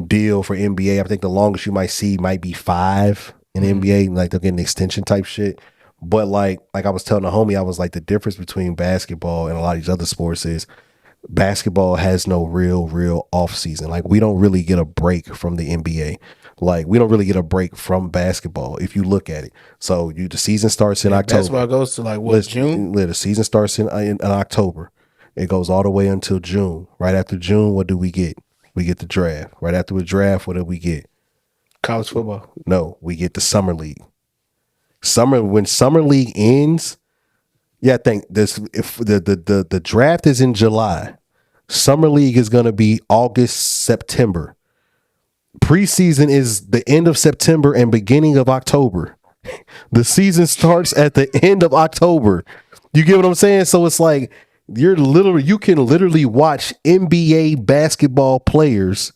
deal for NBA. I think the longest you might see might be 5 in NBA. Like they'll get an extension type shit. But like I was telling a homie, I was like, the difference between basketball and a lot of these other sports is basketball has no real off season. Like we don't really get a break from the NBA. Like we don't really get a break from basketball if you look at it. So the season starts in October. Basketball goes to like what, June? The season starts in October. It goes all the way until June. Right after June, what do we get? We get the draft. Right after the draft, what do we get? College football. No, we get the summer league. When summer league ends, I think this, if the draft is in July, summer league is going to be August, September. Preseason is the end of September and beginning of October. The season starts at the end of October. You get what I'm saying? So it's like you can literally watch NBA basketball players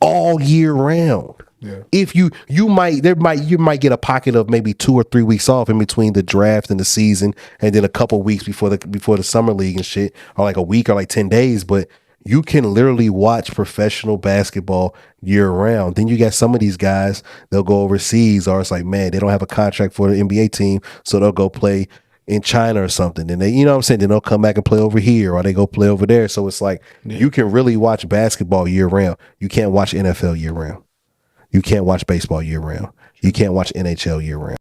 all year round. Yeah. If you might get a pocket of maybe 2 or 3 weeks off in between the draft and the season, and then a couple weeks before the summer league and shit, or like a week or like 10 days, but you can literally watch professional basketball year round. Then you got some of these guys, they'll go overseas, or it's like, man, they don't have a contract for the NBA team, so they'll go play in China or something. And they, you know what I'm saying? Then they'll come back and play over here, or they go play over there. So it's like, you can really watch basketball year round. You can't watch NFL year round. You can't watch baseball year round. You can't watch NHL year round.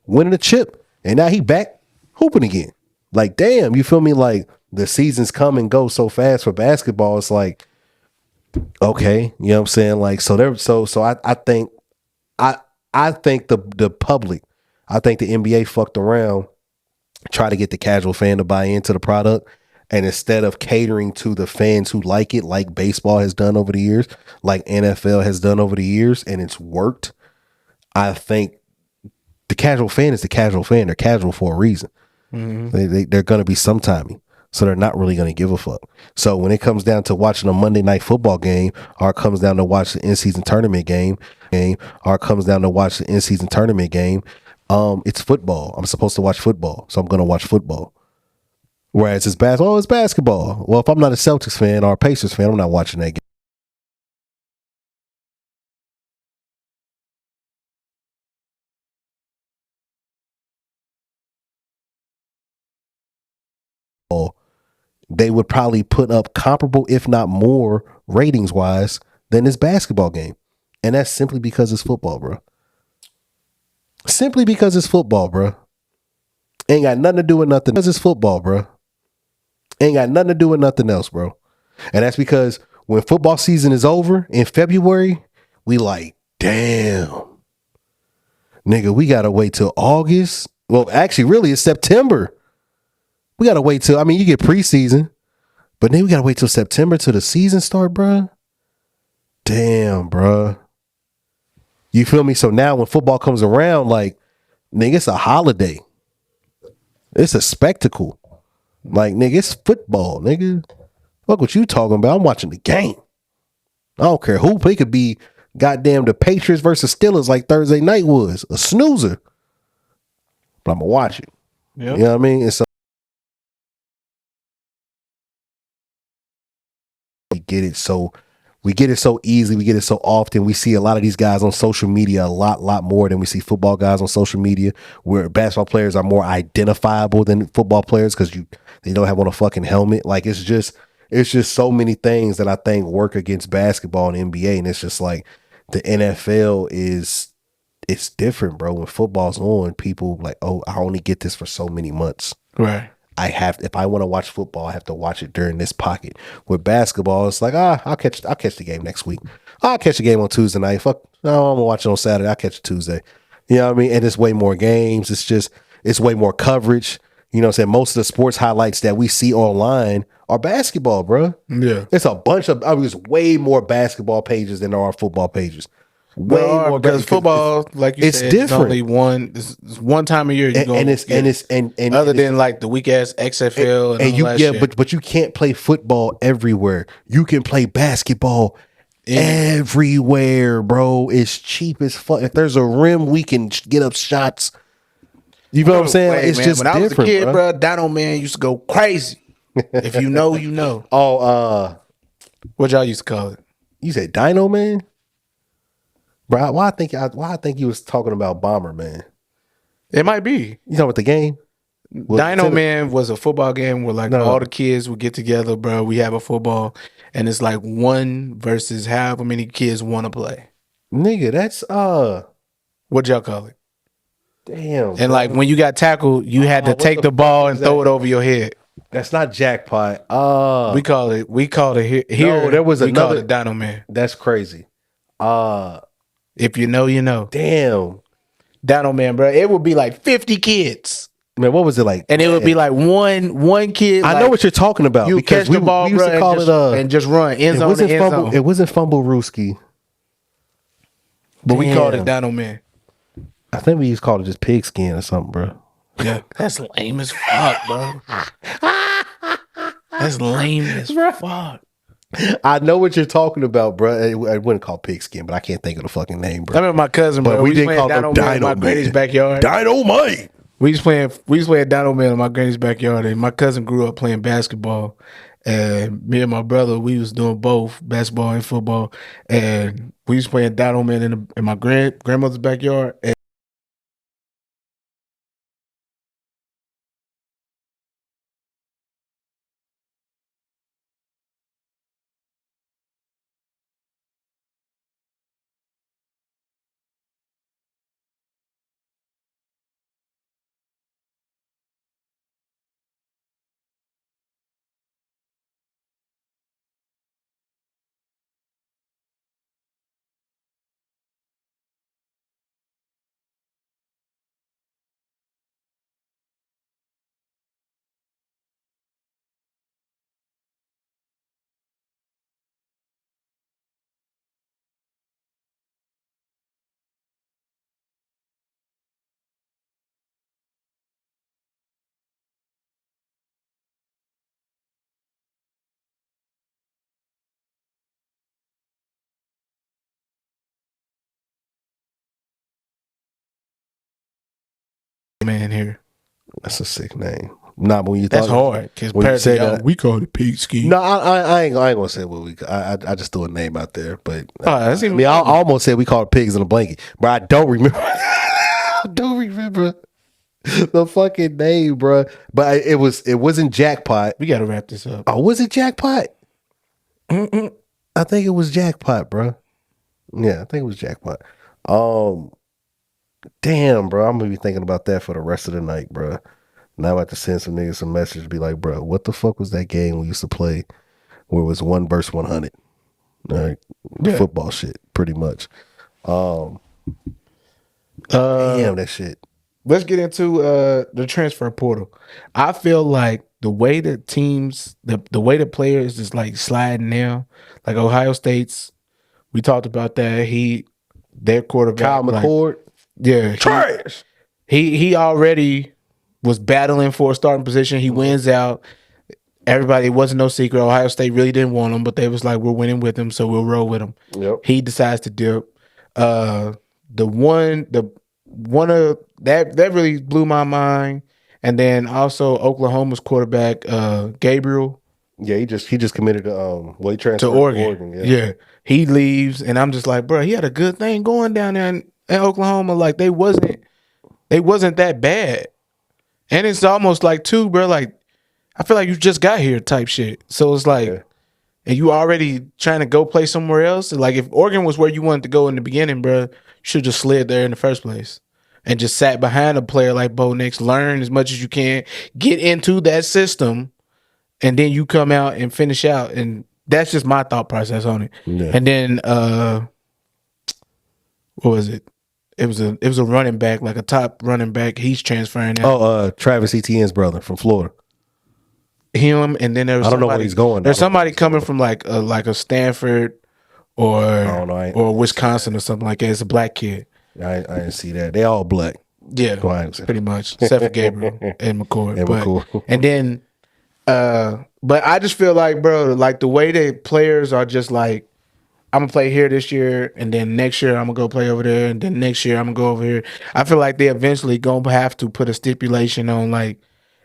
Winning a chip, and now he back hooping again. Like, damn, you feel me? Like, the seasons come and go so fast for basketball. It's like, okay, you know what I'm saying? Like, so I think the public, I think the NBA fucked around, try to get the casual fan to buy into the product, and instead of catering to the fans who like it, like baseball has done over the years, like NFL has done over the years, and it's worked, I think the casual fan is the casual fan. They're casual for a reason. Mm-hmm. They're going to be sometimey. So they're not really going to give a fuck. So when it comes down to watching a Monday night football game, or it comes down to watch the in-season tournament game, or it comes down to watch the in-season tournament game, it's football. I'm supposed to watch football, so I'm going to watch football. Whereas it's basketball. Oh, it's basketball. Well, if I'm not a Celtics fan or a Pacers fan, I'm not watching that game. They would probably put up comparable, if not more, ratings wise than this basketball game. And that's simply because it's football, bro. Simply because it's football, bro. Ain't got nothing to do with nothing. Because it's football, bro. Ain't got nothing to do with nothing else, bro. And that's because when football season is over in February, we like, damn. Nigga, we gotta wait till August. Well, actually, really, it's September. We gotta wait till, I mean, you get preseason, but then we gotta wait till September till the season start, bruh. Damn, bruh. You feel me? So now when football comes around, like, nigga, it's a holiday. It's a spectacle. Like, nigga, it's football, nigga. Fuck what you talking about. I'm watching the game. I don't care who. It could be goddamn the Patriots versus Steelers like Thursday night was. A snoozer. But I'm going to watch it. Yep. You know what I mean? And so we get it so easily. We get it so often. We see a lot of these guys on social media a lot more than we see football guys on social media, where basketball players are more identifiable than football players because they don't have on a fucking helmet. Like, it's just so many things that I think work against basketball and NBA. And it's just like the NFL it's different, bro. When football's on, people like, oh, I only get this for so many months. Right. If I want to watch football, I have to watch it during this pocket. With basketball, it's like, I'll catch the game next week. I'll catch the game on Tuesday night. Fuck, no, I'm gonna watch it on Saturday. I'll catch it Tuesday. You know what I mean? And it's way more games. It's way more coverage. You know what I'm saying? Most of the sports highlights that we see online are basketball, bro. Yeah. It's a bunch of, there's way more basketball pages than there are football pages. Way more, because football, like you said, different. It's one time a year you go, and other than like the weak ass XFL and all that shit. but you can't play football everywhere. You can play basketball everywhere, bro. It's cheap as fuck. If there's a rim, we can get up shots. You know what I'm saying? It's just when different. I was a kid, bro, DYNO-MAN used to go crazy. If you know, you know. Oh, what y'all used to call it? You said DYNO-MAN? Bro, why I think you was talking about Bomber, man. It might be. You know what the game? DYNO-MAN was a football game where all the kids would get together, bro. We have a football, and it's like one versus however many kids want to play. Nigga, that's what y'all call it? Damn. And bro. like when you got tackled, you had to take the ball and throw it over your head. That's not jackpot. We call it here. No, there was another. We call it DYNO-MAN. That's crazy. If you know, you know. Damn. DYNO-MAN, bro. It would be like 50 kids. Man, what was it like? And it would be like one kid. I know what you're talking about. You catch the ball, we used to call it and just run end zone to end zone. It wasn't Fumble Rooski. But we called it DYNO-MAN. I think we used to call it just pigskin or something, bro. Yeah. That's lame as fuck, bro. That's lame as fuck. I know what you're talking about, bro. I wouldn't call pigskin, but I can't think of the fucking name, bro. I remember my cousin, bro. We did call him DYNO-MAN in my granny's backyard. DYNO-MAN. We was playing DYNO-MAN in my granny's backyard, and my cousin grew up playing basketball. And me and my brother, we was doing both basketball and football. And we was playing DYNO-MAN in my grandmother's backyard. And man here. That's a sick name. Nah, but when you that's hard. Because we called it pigskin. No, I ain't gonna say what we. I just threw a name out there, but I almost said we called pigs in a blanket, but I don't remember. I don't remember the fucking name, bro. But it wasn't Jackpot. We gotta wrap this up. Oh, was it Jackpot? I think it was Jackpot, bro. Yeah, I think it was Jackpot. Damn, bro. I'm gonna be thinking about that for the rest of the night, bro. Now I have to send some niggas some message, be like, bro, what the fuck was that game we used to play where it was 1 versus 100? All right, football shit, pretty much. Damn, that shit. Let's get into the transfer portal. I feel like the way the teams, the way the players is like sliding now, like Ohio State's. We talked about that. Their quarterback, Kyle McCord, yeah, trash. He already was battling for a starting position. He wins out. Everybody, it wasn't no secret. Ohio State really didn't want him, but they was like, we're winning with him, so we'll roll with him. Yep. He decides to dip. The one of that really blew my mind. And then also Oklahoma's quarterback, Gabriel. Yeah, he just committed to he transferred to Oregon. Yeah. He leaves, and I'm just like, bro, he had a good thing going down there in Oklahoma. Like they wasn't that bad. And it's almost like too, bro, like I feel like you just got here type shit. So it's like, and you already trying to go play somewhere else. Like if Oregon was where you wanted to go in the beginning, bro, you should just slid there in the first place and just sat behind a player like Bo Nix, learn as much as you can, get into that system, and then you come out and finish out. And that's just my thought process on it. Yeah. And then what was it? It was a running back, like a top running back. He's transferring out. Travis Etienne's brother from Florida. Him, and then there was I don't know where he's going. There's somebody coming from like a Stanford or Wisconsin or something like that. It's a black kid. I didn't see that. They all black. Yeah, pretty much, except for Gabriel and McCord. And then, but I just feel like, bro, like the way the players are just like, I'm gonna play here this year, and then next year I'm gonna go play over there, and then next year I'm gonna go over here. I feel like they eventually gonna have to put a stipulation on like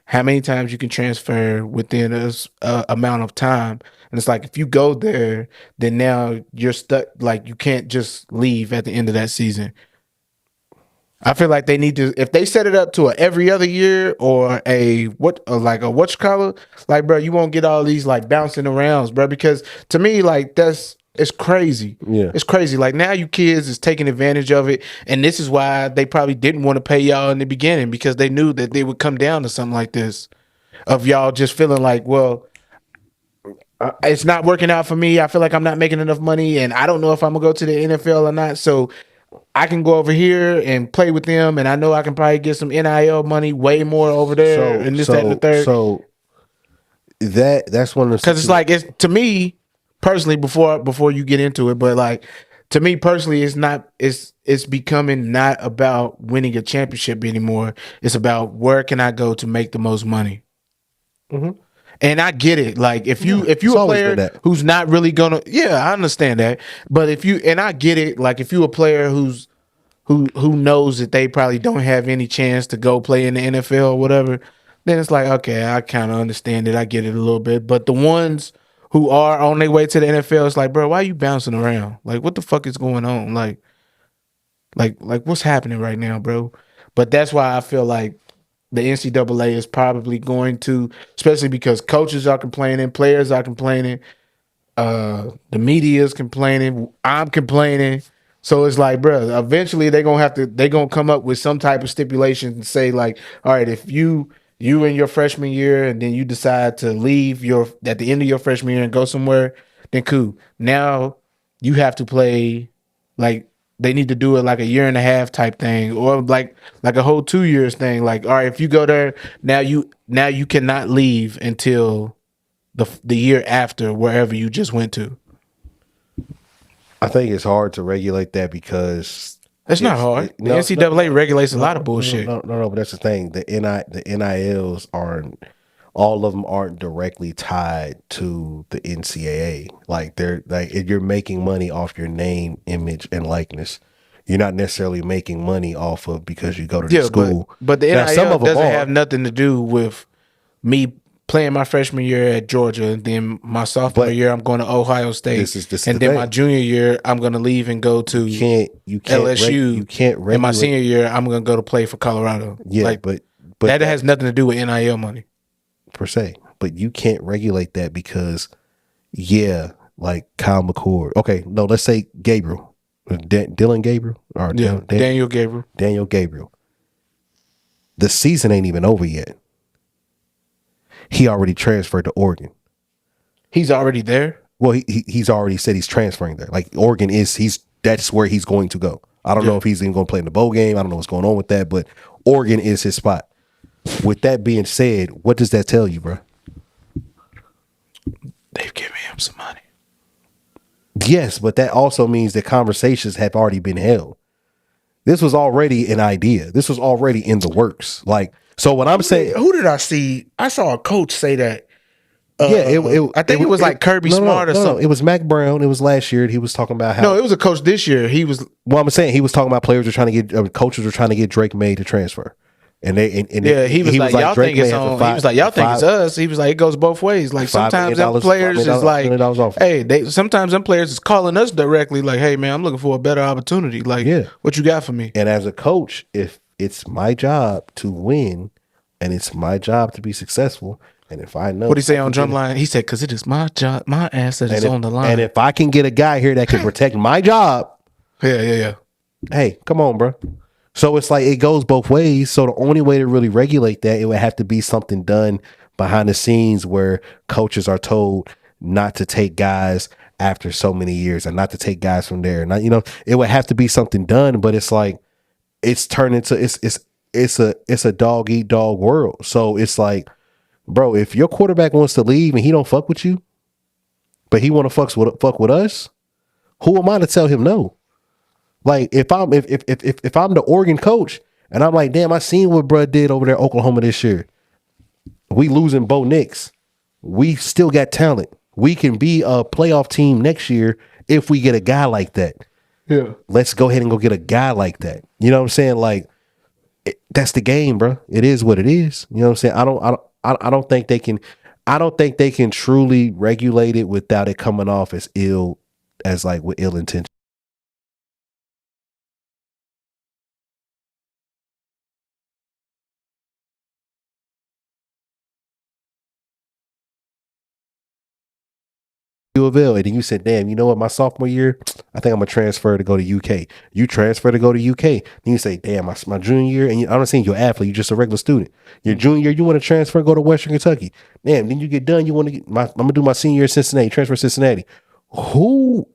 how many times you can transfer within a amount of time. And it's like if you go there, then now you're stuck. Like you can't just leave at the end of that season. I feel like they need to, if they set it up to a every other year or like, bro, you won't get all these like bouncing arounds, bro. Because to me, like it's crazy. Yeah. It's crazy. Like now you kids is taking advantage of it. And this is why they probably didn't want to pay y'all in the beginning, because they knew that they would come down to something like this of y'all just feeling like, well, it's not working out for me. I feel like I'm not making enough money and I don't know if I'm gonna go to the NFL or not. So I can go over here and play with them, and I know I can probably get some NIL money way more over there and this, that, and the third. So that's one of the, because it's like, it's to me personally, before you get into it, but like to me personally, it's becoming not about winning a championship anymore. It's about where can I go to make the most money. Mm-hmm. And I get it. Like if you a player who's not really gonna, I understand that. But I get it. Like if you a player who knows that they probably don't have any chance to go play in the NFL or whatever, then it's like, okay, I kind of understand it. I get it a little bit. But the ones who are on their way to the NFL, it's like, bro, why are you bouncing around? Like, what the fuck is going on? Like what's happening right now, bro? But that's why I feel like the NCAA is probably going to, especially because coaches are complaining, players are complaining, the media is complaining, I'm complaining. So it's like, bro, eventually they're gonna come up with some type of stipulation and say like, all right, if you in your freshman year and then you decide to leave at the end of your freshman year and go somewhere, then cool. Now you have to play like, they need to do it like a year and a half type thing, or like a whole 2 years thing. Like, all right, if you go there now, you cannot leave until the year after wherever you just went to. I think it's hard to regulate that because it's not hard. The NCAA regulates a lot of bullshit. No, but that's the thing. The NILs aren't. All of them aren't directly tied to the Ncaa. Like they're like, if you're making money off your name, image, and likeness, you're not necessarily making money off of because you go to the school. But the NIL doesn't have nothing to do with me playing my freshman year at Georgia, and then my sophomore year I'm going to Ohio State, and then my junior year I'm going to leave and go to LSU. You can't regulate. And my senior year I'm going to go to play for Colorado. Yeah, like, but that has nothing to do with NIL money. Per se, but you can't regulate that because, like Kyle McCord. Okay, no, let's say Gabriel, Dylan Gabriel, or Daniel Gabriel. Daniel Gabriel. The season ain't even over yet. He already transferred to Oregon. He's already there. Well, he's already said he's transferring there. Like Oregon that's where he's going to go. I don't know if he's even going to play in the bowl game. I don't know what's going on with that, but Oregon is his spot. With that being said, what does that tell you, bro? They've given him some money. Yes, but that also means that conversations have already been held. This was already an idea. This was already in the works. Like, so what I'm saying, who did I see? I saw a coach say that. I think it was like Kirby Smart or something. It was Mac Brown. It was last year. He was talking about how. No, it was a coach this year. He was. Well, I'm saying he was talking about players were trying to get coaches were trying to get Drake May to transfer. And he was like y'all think it's on. He was like y'all think it's us. He was like it goes both ways. Like sometimes them players is like, hey, sometimes them players is calling us directly. Like, hey man, I'm looking for a better opportunity. Like, what you got for me? And as a coach, if it's my job to win, and it's my job to be successul, and if I know what he say on Drumline, he said, because it is my job, my asset is on the line. And if I can get a guy here that can protect my job, yeah. Hey, come on, bro. So it's like it goes both ways. So the only way to really regulate that, it would have to be something done behind the scenes where coaches are told not to take guys after so many years and not to take guys from there. Not, it would have to be something done, but it's like it's turned into it's a dog eat dog world. So it's like, bro, if your quarterback wants to leave and he don't fuck with you, but he want to fuck with us, who am I to tell him no? Like if I'm the Oregon coach and I'm like, damn, I seen what bruh did over there Oklahoma this year. We losing Bo Nix. We still got talent. We can be a playoff team next year if we get a guy like that. Yeah. Let's go ahead and go get a guy like that. You know what I'm saying? Like that's the game, bro. It is what it is. You know what I'm saying? I don't think they can truly regulate it without it coming off as ill with ill intention. U of L, and then you said, damn, you know what, my sophomore year, I think I'm gonna transfer to go to UK. You transfer to go to UK. Then you say, damn, my junior year, and I don't think you're an athlete, you're just a regular student. Your junior year, you want to transfer, go to Western Kentucky. Damn, then you get done, you want to I'm gonna do my senior year in Cincinnati, transfer to Cincinnati. Who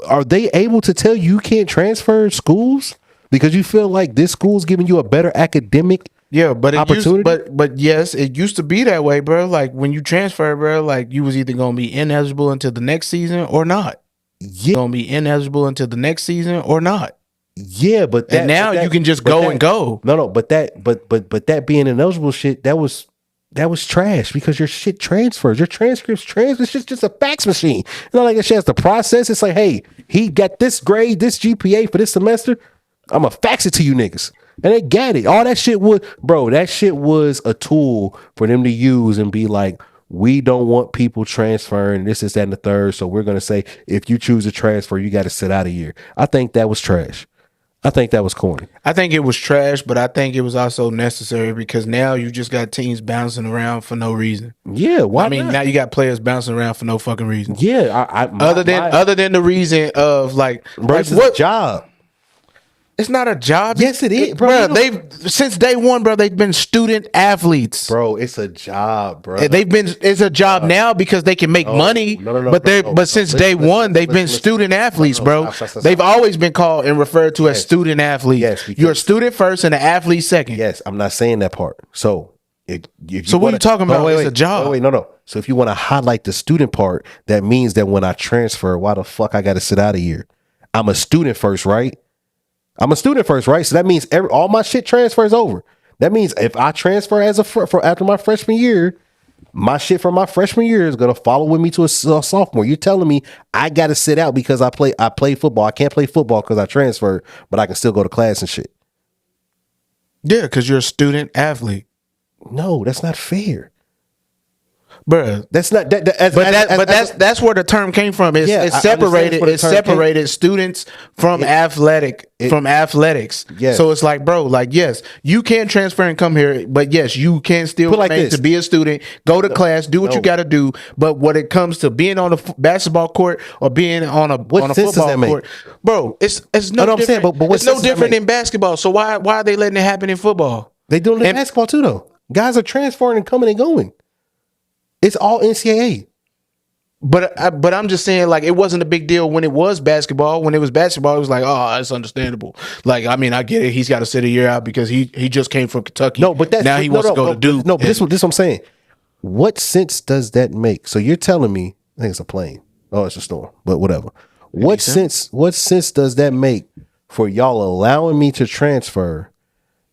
are they able to tell you can't transfer schools because you feel like this school's giving you a better academic opportunity? But yes, it used to be that way, bro. Like when you transfer, bro, like you was either gonna be ineligible until the next season or not. Yeah, gonna be ineligible until the next season or not. Yeah, but you can just go and go. No, but that being ineligible shit, that was trash because your shit transfers, your transcripts transfer. It's just a fax machine. It's not like that shit has to process. It's like, hey, he got this grade, this GPA for this semester. I'm gonna fax it to you niggas. And they got it. All that shit that shit was a tool for them to use and be like, we don't want people transferring this, that, and the third. So we're going to say, if you choose to transfer, you got to sit out a year. I think that was trash. I think that was corny. I think it was trash, but I think it was also necessary because now you just got teams bouncing around for no reason. Yeah. Why now you got players bouncing around for no fucking reason. Yeah. Other than the reason of like, bro, like what job? It's not a job. Yes, it is, bro. They've since day one, bro. They've been student athletes, bro. It's a job, bro. It's a job now because they can make money. But since day one, they've been student athletes, bro. They've always been called and referred to as student athletes. Yes, you're a student first and an athlete second. Yes, I'm not saying that part. So if what are you talking about? It's a job. No. So if you want to highlight the student part, that means that when I transfer, why the fuck I got to sit out a year? I'm a student first, right? I'm a student first, right? So that means all my shit transfers over. That means if I transfer after my freshman year, my shit from my freshman year is gonna follow with me to a sophomore. You're telling me I got to sit out because I play football. I can't play football because I transferred, but I can still go to class and shit. Yeah, because you're a student athlete. No, that's not fair. Bruh, that's not that's where the term came from. It's separated students from athletics. Yes. So it's like, bro, like yes, you can transfer and come here, but yes, you can still remain to be a student, go to class, do what you got to do. But when it comes to being on a basketball court or being on a football court, bro, it's no different. But it's no different in basketball. So why are they letting it happen in football? They doing it in basketball too, though. Guys are transferring and coming and going. It's all NCAA. But I'm just saying, like, it wasn't a big deal when it was basketball. When it was basketball, it was like, oh, it's understandable. Like, I mean, I get it. He's got to sit a year out because he just came from Kentucky. No, but now he wants to go to Duke. No, but this is what I'm saying. What sense does that make? So you're telling me, I think it's a plane. Oh, it's a storm, but whatever. What sense does that make for y'all allowing me to transfer,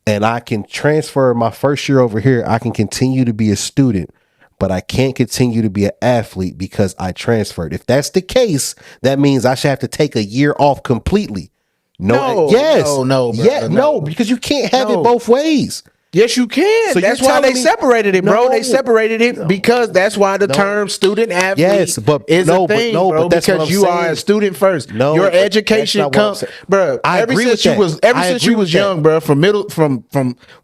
and I can transfer my first year over here? I can continue to be a student, but I can't continue to be an athlete because I transferred. If that's the case, that means I should have to take a year off completely. No, because you can't have it both ways. Yes, you can. So that's why they separated it, bro. They separated it because that's why the term student athlete is a thing, bro. Because you are a student first. Your education comes, bro. Ever since you was young, bro.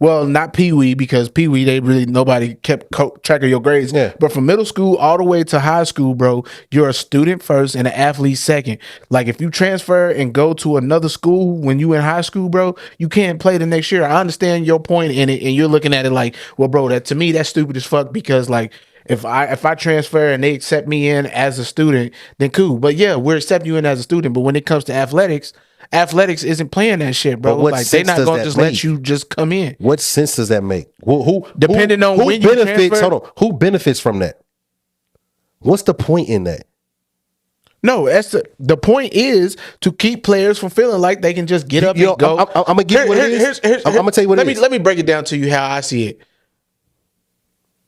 Well, not Pee Wee, because Pee Wee nobody kept track of your grades. Yeah. But from middle school all the way to high school, bro, you're a student first and an athlete second. Like, if you transfer and go to another school when you in high school, bro, you can't play the next year. I understand your point in it. And you're looking at it like, well, bro, that to me, that's stupid as fuck, because like if I transfer and they accept me in as a student, then cool. But yeah, we're accepting you in as a student. But when it comes to athletics isn't playing that shit, bro. Like, they're not gonna just let you just come in. What sense does that make? Who when benefits? You transfer, hold on. Who benefits from that? What's the point in that? No, that's the point is to keep players from feeling like they can just get up and go. I'm gonna give you what it is. I'm gonna tell you what it is. Let me break it down to you how I see it.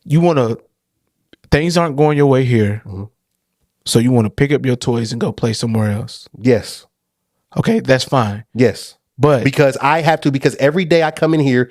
You things aren't going your way here, so you want to pick up your toys and go play somewhere else. Yes. Okay, that's fine. Yes. But because every day I come in here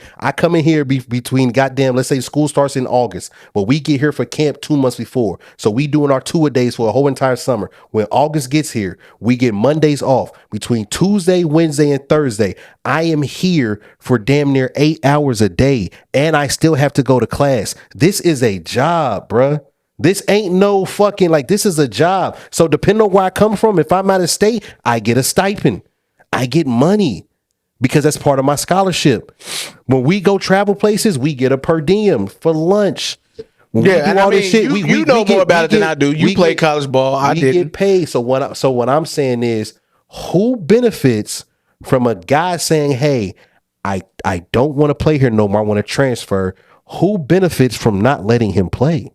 between goddamn, let's say school starts in August, but we get here for camp 2 months before. So we doing our 2-a-days for a whole entire summer. When August gets here, we get Mondays off. Between Tuesday, Wednesday, and Thursday, I am here for damn near 8 hours a day, and I still have to go to class. This is a job, bruh. This ain't no fucking, like, this is a job. So depending on where I come from, if I'm out of state, I get a stipend. I get money, because that's part of my scholarship. When we go travel places, we get a per diem for lunch. When you know more about it than I do. You play college ball. I didn't. Get paid. So what I'm saying is, who benefits from a guy saying, "Hey, I don't want to play here no more. I want to transfer." Who benefits from not letting him play?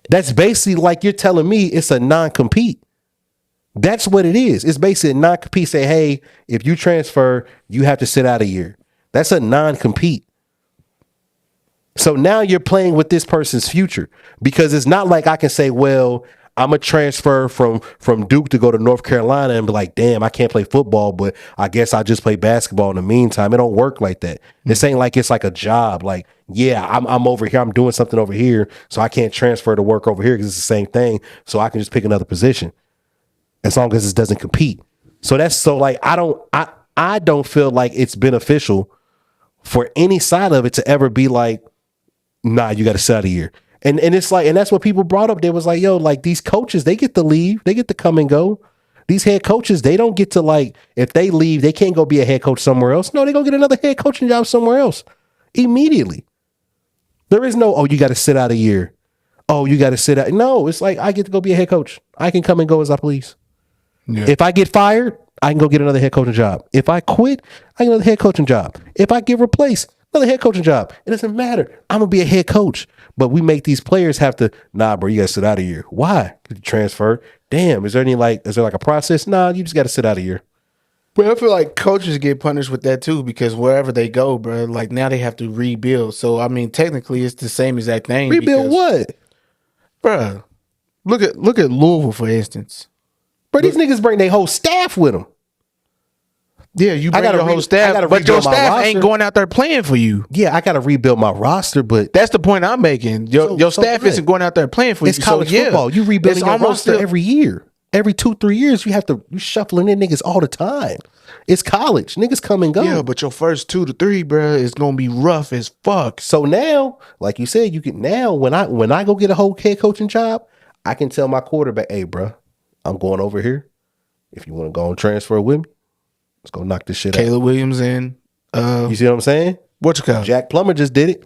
That's basically like you're telling me it's a non-compete. That's what it is. It's basically a non-compete. Say, hey, if you transfer, you have to sit out a year. That's a non-compete. So now you're playing with this person's future, because it's not like I can say, well, I'm a transfer from Duke to go to North Carolina and be like, damn, I can't play football, but I guess I just play basketball in the meantime. It don't work like that. This ain't like it's like a job. Like, yeah, I'm over here. I'm doing something over here, so I can't transfer to work over here because it's the same thing. So I can just pick another position, as long as it doesn't compete. So like, I don't feel like it's beneficial for any side of it to ever be like, nah, you got to sit out a year. And it's like, and that's what people brought up. They was like, yo, like, these coaches, they get to leave. They get to come and go. These head coaches, they don't get to, like, if they leave, they can't go be a head coach somewhere else. No, they go get another head coaching job somewhere else immediately. There is no, oh, you got to sit out a year. Oh, you got to sit out. No, it's like, I get to go be a head coach. I can come and go as I please. Yeah. If I get fired, I can go get another head coaching job. If I quit, I get another head coaching job. If I get replaced, another head coaching job. It doesn't matter. I'm going to be a head coach. But we make these players have to, nah, bro, you got to sit out a year. Why? Transfer. Damn, is there like a process? Nah, you just got to sit out a year. But I feel like coaches get punished with that too, because wherever they go, bro, like, now they have to rebuild. So, I mean, technically it's the same exact thing. Rebuild what? Bro, look at Louisville, for instance. Bro, these niggas bring their whole staff with them. Yeah, you bring your whole staff, but your staff ain't going out there playing for you. Yeah, I got to rebuild my roster, but that's the point I'm making. Your staff isn't going out there playing for you. It's college football. You rebuilding your roster every year. Every 2-3 years, you shuffling in niggas all the time. It's college. Niggas come and go. Yeah, but your first 2 to 3, bro, is gonna be rough as fuck. So now, like you said, you can now when I go get a whole head coaching job, I can tell my quarterback, hey, bro, I'm going over here. If you want to go and transfer with me, let's go knock this shit out. Caleb Williams and you see what I'm saying? What you call? Jack Plummer just did it.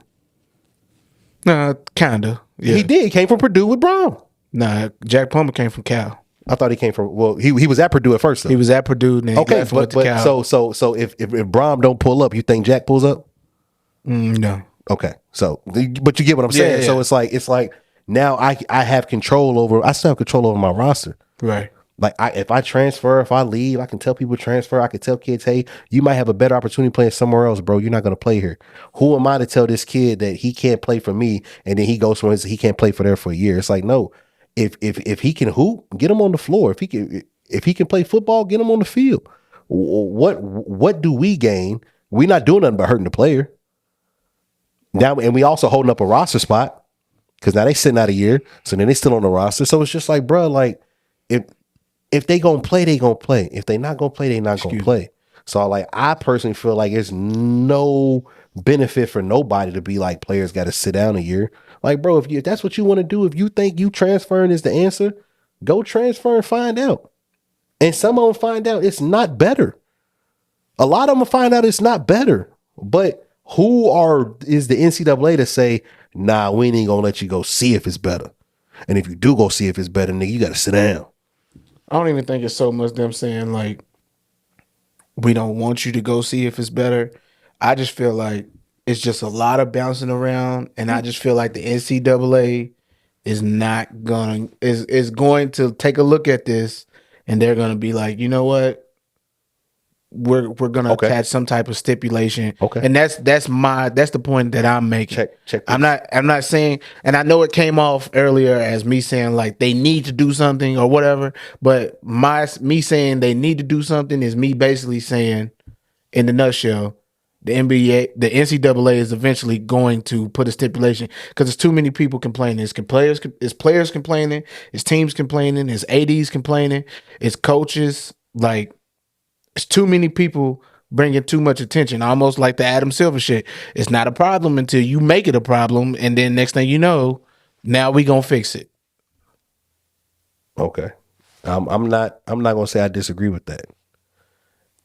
Kinda. Yeah. He did. He came from Purdue with Brown. Nah, Jack Plummer came from Cal. I thought he came from. Well, he was at Purdue at first. Though. He was at Purdue. And then okay, but so if Brom don't pull up, you think Jack pulls up? No. Okay, so but you get what I'm saying. Yeah. So it's like now I have control over. I still have control over my roster. Right. Like if I transfer, if I leave, I can tell people transfer. I can tell kids, hey, you might have a better opportunity playing somewhere else, bro. You're not going to play here. Who am I to tell this kid that he can't play for me, and then he goes somewhere and he can't play for there for a year? It's like, no. If he can hoop, get him on the floor. If he can play football, get him on the field. What do we gain? We're not doing nothing but hurting the player. Now, and we also holding up a roster spot because now they sitting out a year, so then they still on the roster. So it's just like, bro, like if they gonna play, they gonna play. If they not gonna play, they not gonna play. So like, I personally feel like there's no benefit for nobody to be like players got to sit down a year. Like, bro, if that's what you want to do, if you think you transferring is the answer, go transfer and find out. And some of them find out it's not better. A lot of them find out it's not better. But is the NCAA to say, nah, we ain't gonna let you go see if it's better. And if you do go see if it's better, nigga, you got to sit down. I don't even think it's so much them saying like, we don't want you to go see if it's better. I just feel like it's just a lot of bouncing around, and I just feel like the NCAA is going to take a look at this, and they're going to be like, you know what, we're going to attach some type of stipulation. Okay, and that's the point that I'm making. Check. I'm not saying, and I know it came off earlier as me saying like they need to do something or whatever, but me saying they need to do something is me basically saying, in the nutshell, the NCAA is eventually going to put a stipulation because there's too many people complaining. It's players complaining, it's teams complaining, it's ADs complaining, it's coaches. Like, it's too many people bringing too much attention, almost like the Adam Silver shit. It's not a problem until you make it a problem, and then next thing you know, now we gonna fix it. Okay, I'm not gonna say I disagree with that.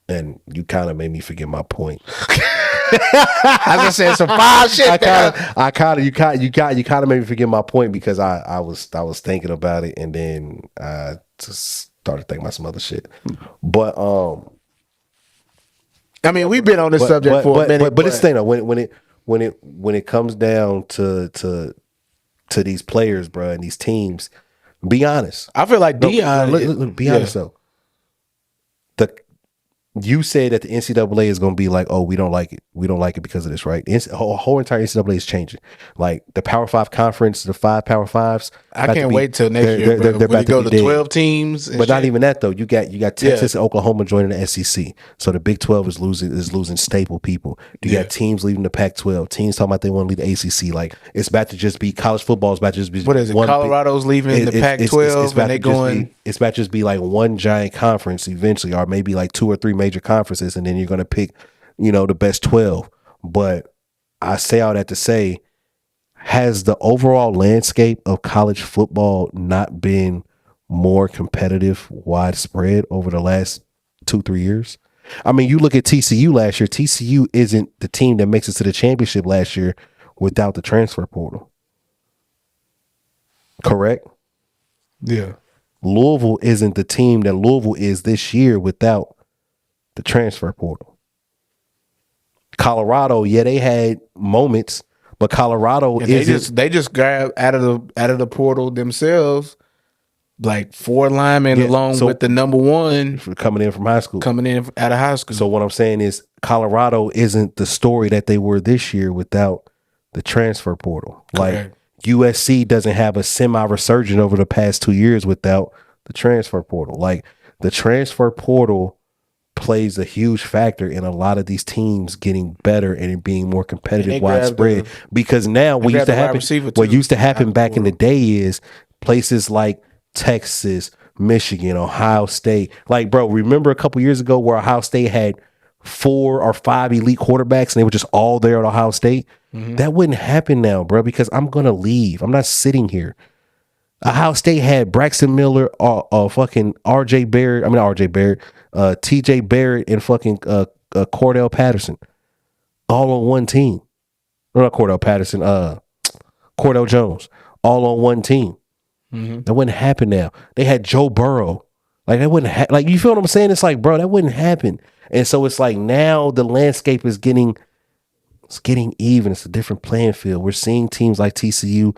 And you kind of made me forget my point. I just said some fire shit. You kind of made me forget my point because I was thinking about it, and then I just started thinking about some other shit. But I mean, we've been on this subject for a minute. But it's the thing though, when it comes down to these players, bro, and these teams, be honest. I feel like Deion. Be honest though. You say that the NCAA is going to be like, oh, we don't like it. We don't like it because of this, right? The whole entire NCAA is changing. Like the Power 5 conference, the 5 Power 5s. I can't wait till next year. They're about to go to 12 teams. But not even that though. You got Texas and Oklahoma joining the SEC. So the Big 12 is losing staple people. You got teams leaving the Pac-12. Teams talking about they want to leave the ACC. Like it's about to just be college football. It's about to just be what is it? Colorado's leaving the Pac-12 and they going. It's about to just be like one giant conference eventually, or maybe like 2 or 3 major conferences, and then you're going to pick, the best 12. But I say all that to say, has the overall landscape of college football not been more competitive, widespread over the last 2-3 years? I mean, you look at TCU last year. TCU isn't the team that makes it to the championship last year without the transfer portal. Correct? Yeah. Louisville isn't the team that Louisville is this year without the transfer portal. Colorado, they had moments, but Colorado they just grabbed out of the portal themselves like 4 linemen along with the number 1 coming in from high school. Coming in out of high school. So what I'm saying is Colorado isn't the story that they were this year without the transfer portal. Like USC doesn't have a semi-resurgent over the past 2 years without the transfer portal. Like the transfer portal plays a huge factor in a lot of these teams getting better and it being more competitive, widespread. Because now what used to happen back in the day is places like Texas, Michigan, Ohio State. Like, bro, remember a couple years ago where Ohio State had 4 or 5 elite quarterbacks and they were just all there at Ohio State? Mm-hmm. That wouldn't happen now, bro, because I'm going to leave. I'm not sitting here. Ohio State had Braxton Miller, fucking TJ Barrett, and fucking Cordell Patterson, all on one team. Or not Cordell Patterson, Cordell Jones, all on one team. That wouldn't happen now. They had Joe Burrow. Like that wouldn't like, you feel what I'm saying? It's like, bro, that wouldn't happen. And so it's like now the landscape is getting even. It's a different playing field. We're seeing teams like TCU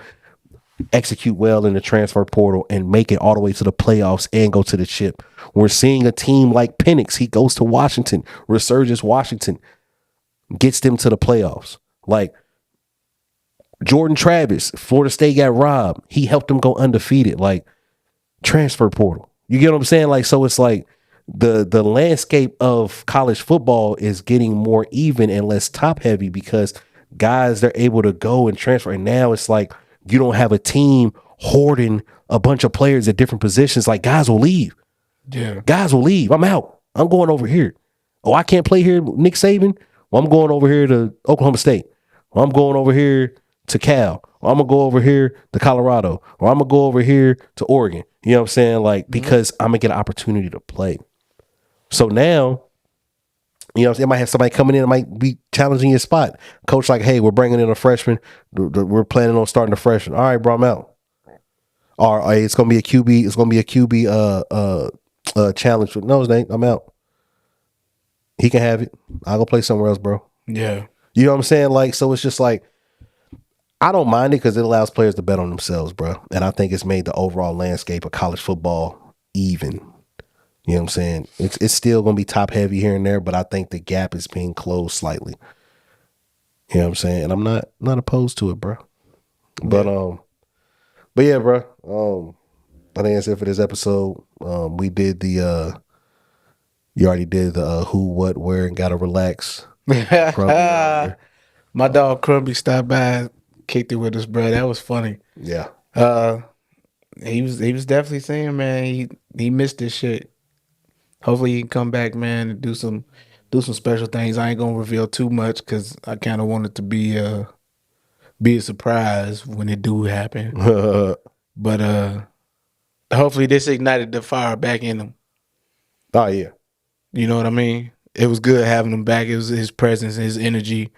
execute well in the transfer portal and make it all the way to the playoffs and go to the chip. We're seeing a team like Penix. He goes to Washington. Resurgence Washington gets them to the playoffs. Like Jordan Travis, Florida State got robbed. He helped them go undefeated. Like transfer portal. You get what I'm saying? Like, so it's like the landscape of college football is getting more even and less top heavy because guys, they're able to go and transfer. And now it's like you don't have a team hoarding a bunch of players at different positions. Like guys will leave. Yeah. Guys will leave. I'm out. I'm going over here. Oh, I can't play here, Nick Saban. Well, I'm going over here to Oklahoma State. Or I'm going over here to Cal. Or I'm going to go over here to Colorado. Or I'm going to go over here to Oregon. You know what I'm saying? Like, because I'm going to get an opportunity to play. So now, you know, it might have somebody coming in that might be challenging your spot. Coach like, hey, we're bringing in a freshman. We're planning on starting a freshman. All right, bro, I'm out. All right, it's going to be a QB. It's going to be a QB challenge. No, it ain't. I'm out. He can have it. I'll go play somewhere else, bro. Yeah. You know what I'm saying? Like, so it's just like, I don't mind it because it allows players to bet on themselves, bro. And I think it's made the overall landscape of college football even. You know what I'm saying? It's still going to be top heavy here and there, but I think the gap is being closed slightly. You know what I'm saying? And I'm not opposed to it, bro. But yeah, bro. I think that's it for this episode. We did you already did the who, what, where, and gotta relax. My dog Crumbly stopped by, kicked it with us, bro. That was funny. Yeah. He was definitely saying, man, he missed this shit. Hopefully he can come back, man, and do some special things. I ain't gonna reveal too much because I kind of want it to be a surprise when it do happen. But hopefully this ignited the fire back in him. Oh yeah. You know what I mean? It was good having him back. It was his presence, his energy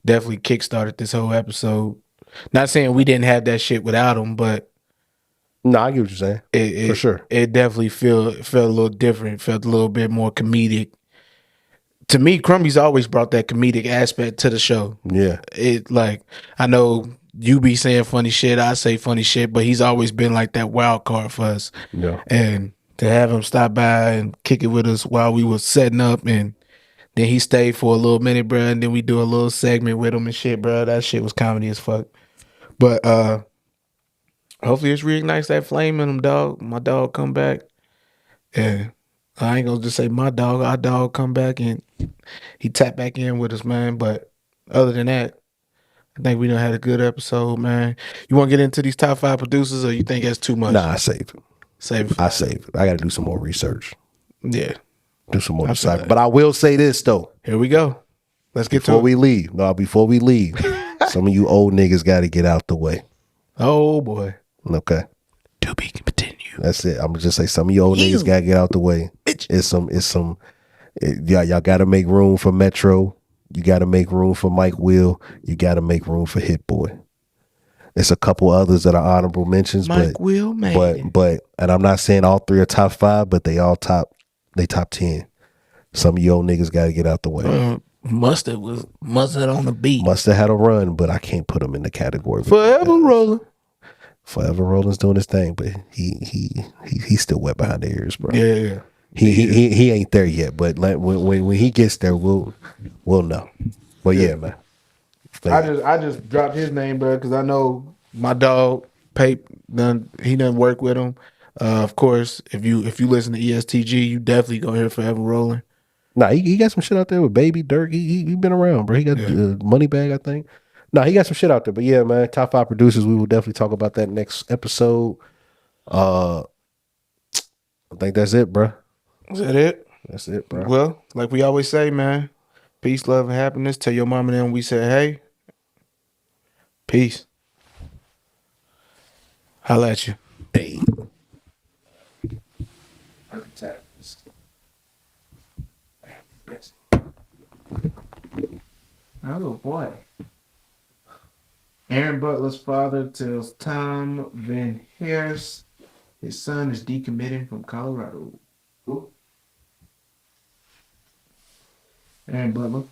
definitely kickstarted this whole episode. Not saying we didn't have that shit without him, but no, I get what you're saying. For sure. It definitely felt a little different, felt a little bit more comedic. To me, Crumbly's always brought that comedic aspect to the show. Yeah. It like, I know you be saying funny shit, I say funny shit, but he's always been like that wild card for us. Yeah. And to have him stop by and kick it with us while we were setting up, and then he stayed for a little minute, bro, and then we do a little segment with him and shit, bro. That shit was comedy as fuck. But hopefully this reignites that flame in him, dog. My dog come back. And I ain't gonna just say my dog, our dog come back and he tapped back in with us, man. But other than that, I think we done had a good episode, man. You want to get into these top 5 producers, or you think that's too much? Nah, I save it. Save it. I save it. I got to do some more research. Yeah. Do some more decipher. But I will say this, though. Here we go. Let's get before to it. we leave. No, before we leave, some of you old niggas got to get out the way. Oh, boy. Okay. To be continued. That's it. I'm going to just say some of you old niggas got to get out the way. Y'all got to make room for Metro. You got to make room for Mike Will. You got to make room for Hit Boy. There's a couple others that are honorable mentions, Mike Will, man. But, and I'm not saying all 3 are top 5, but they top 10. Some of you old niggas got to get out the way. Mustard on the beat. Mustard had a run, but I can't put him in the category. Forever Rolling. Forever Rolling's doing his thing, but he's still wet behind the ears, bro. Yeah. He ain't there yet, but like when he gets there, we'll know. But yeah, man. I just dropped his name, bro, because I know my dog Pape he done work with him. Of course, if you listen to ESTG, you definitely gonna hear Forever Rolling. Nah, he got some shit out there with Baby Dirk. He been around, bro. He got Money Bag, I think. Nah, he got some shit out there. But yeah, man, top 5 producers. We will definitely talk about that next episode. I think that's it, bro. Is that it? That's it, bro. Well, like we always say, man, peace, love, and happiness. Tell your mama and them we said, hey, peace. Holla at you. Hey. Oh boy. Aaron Butler's father tells Tom Van Harris his son is decommitting from Colorado. Who? Aaron Butler.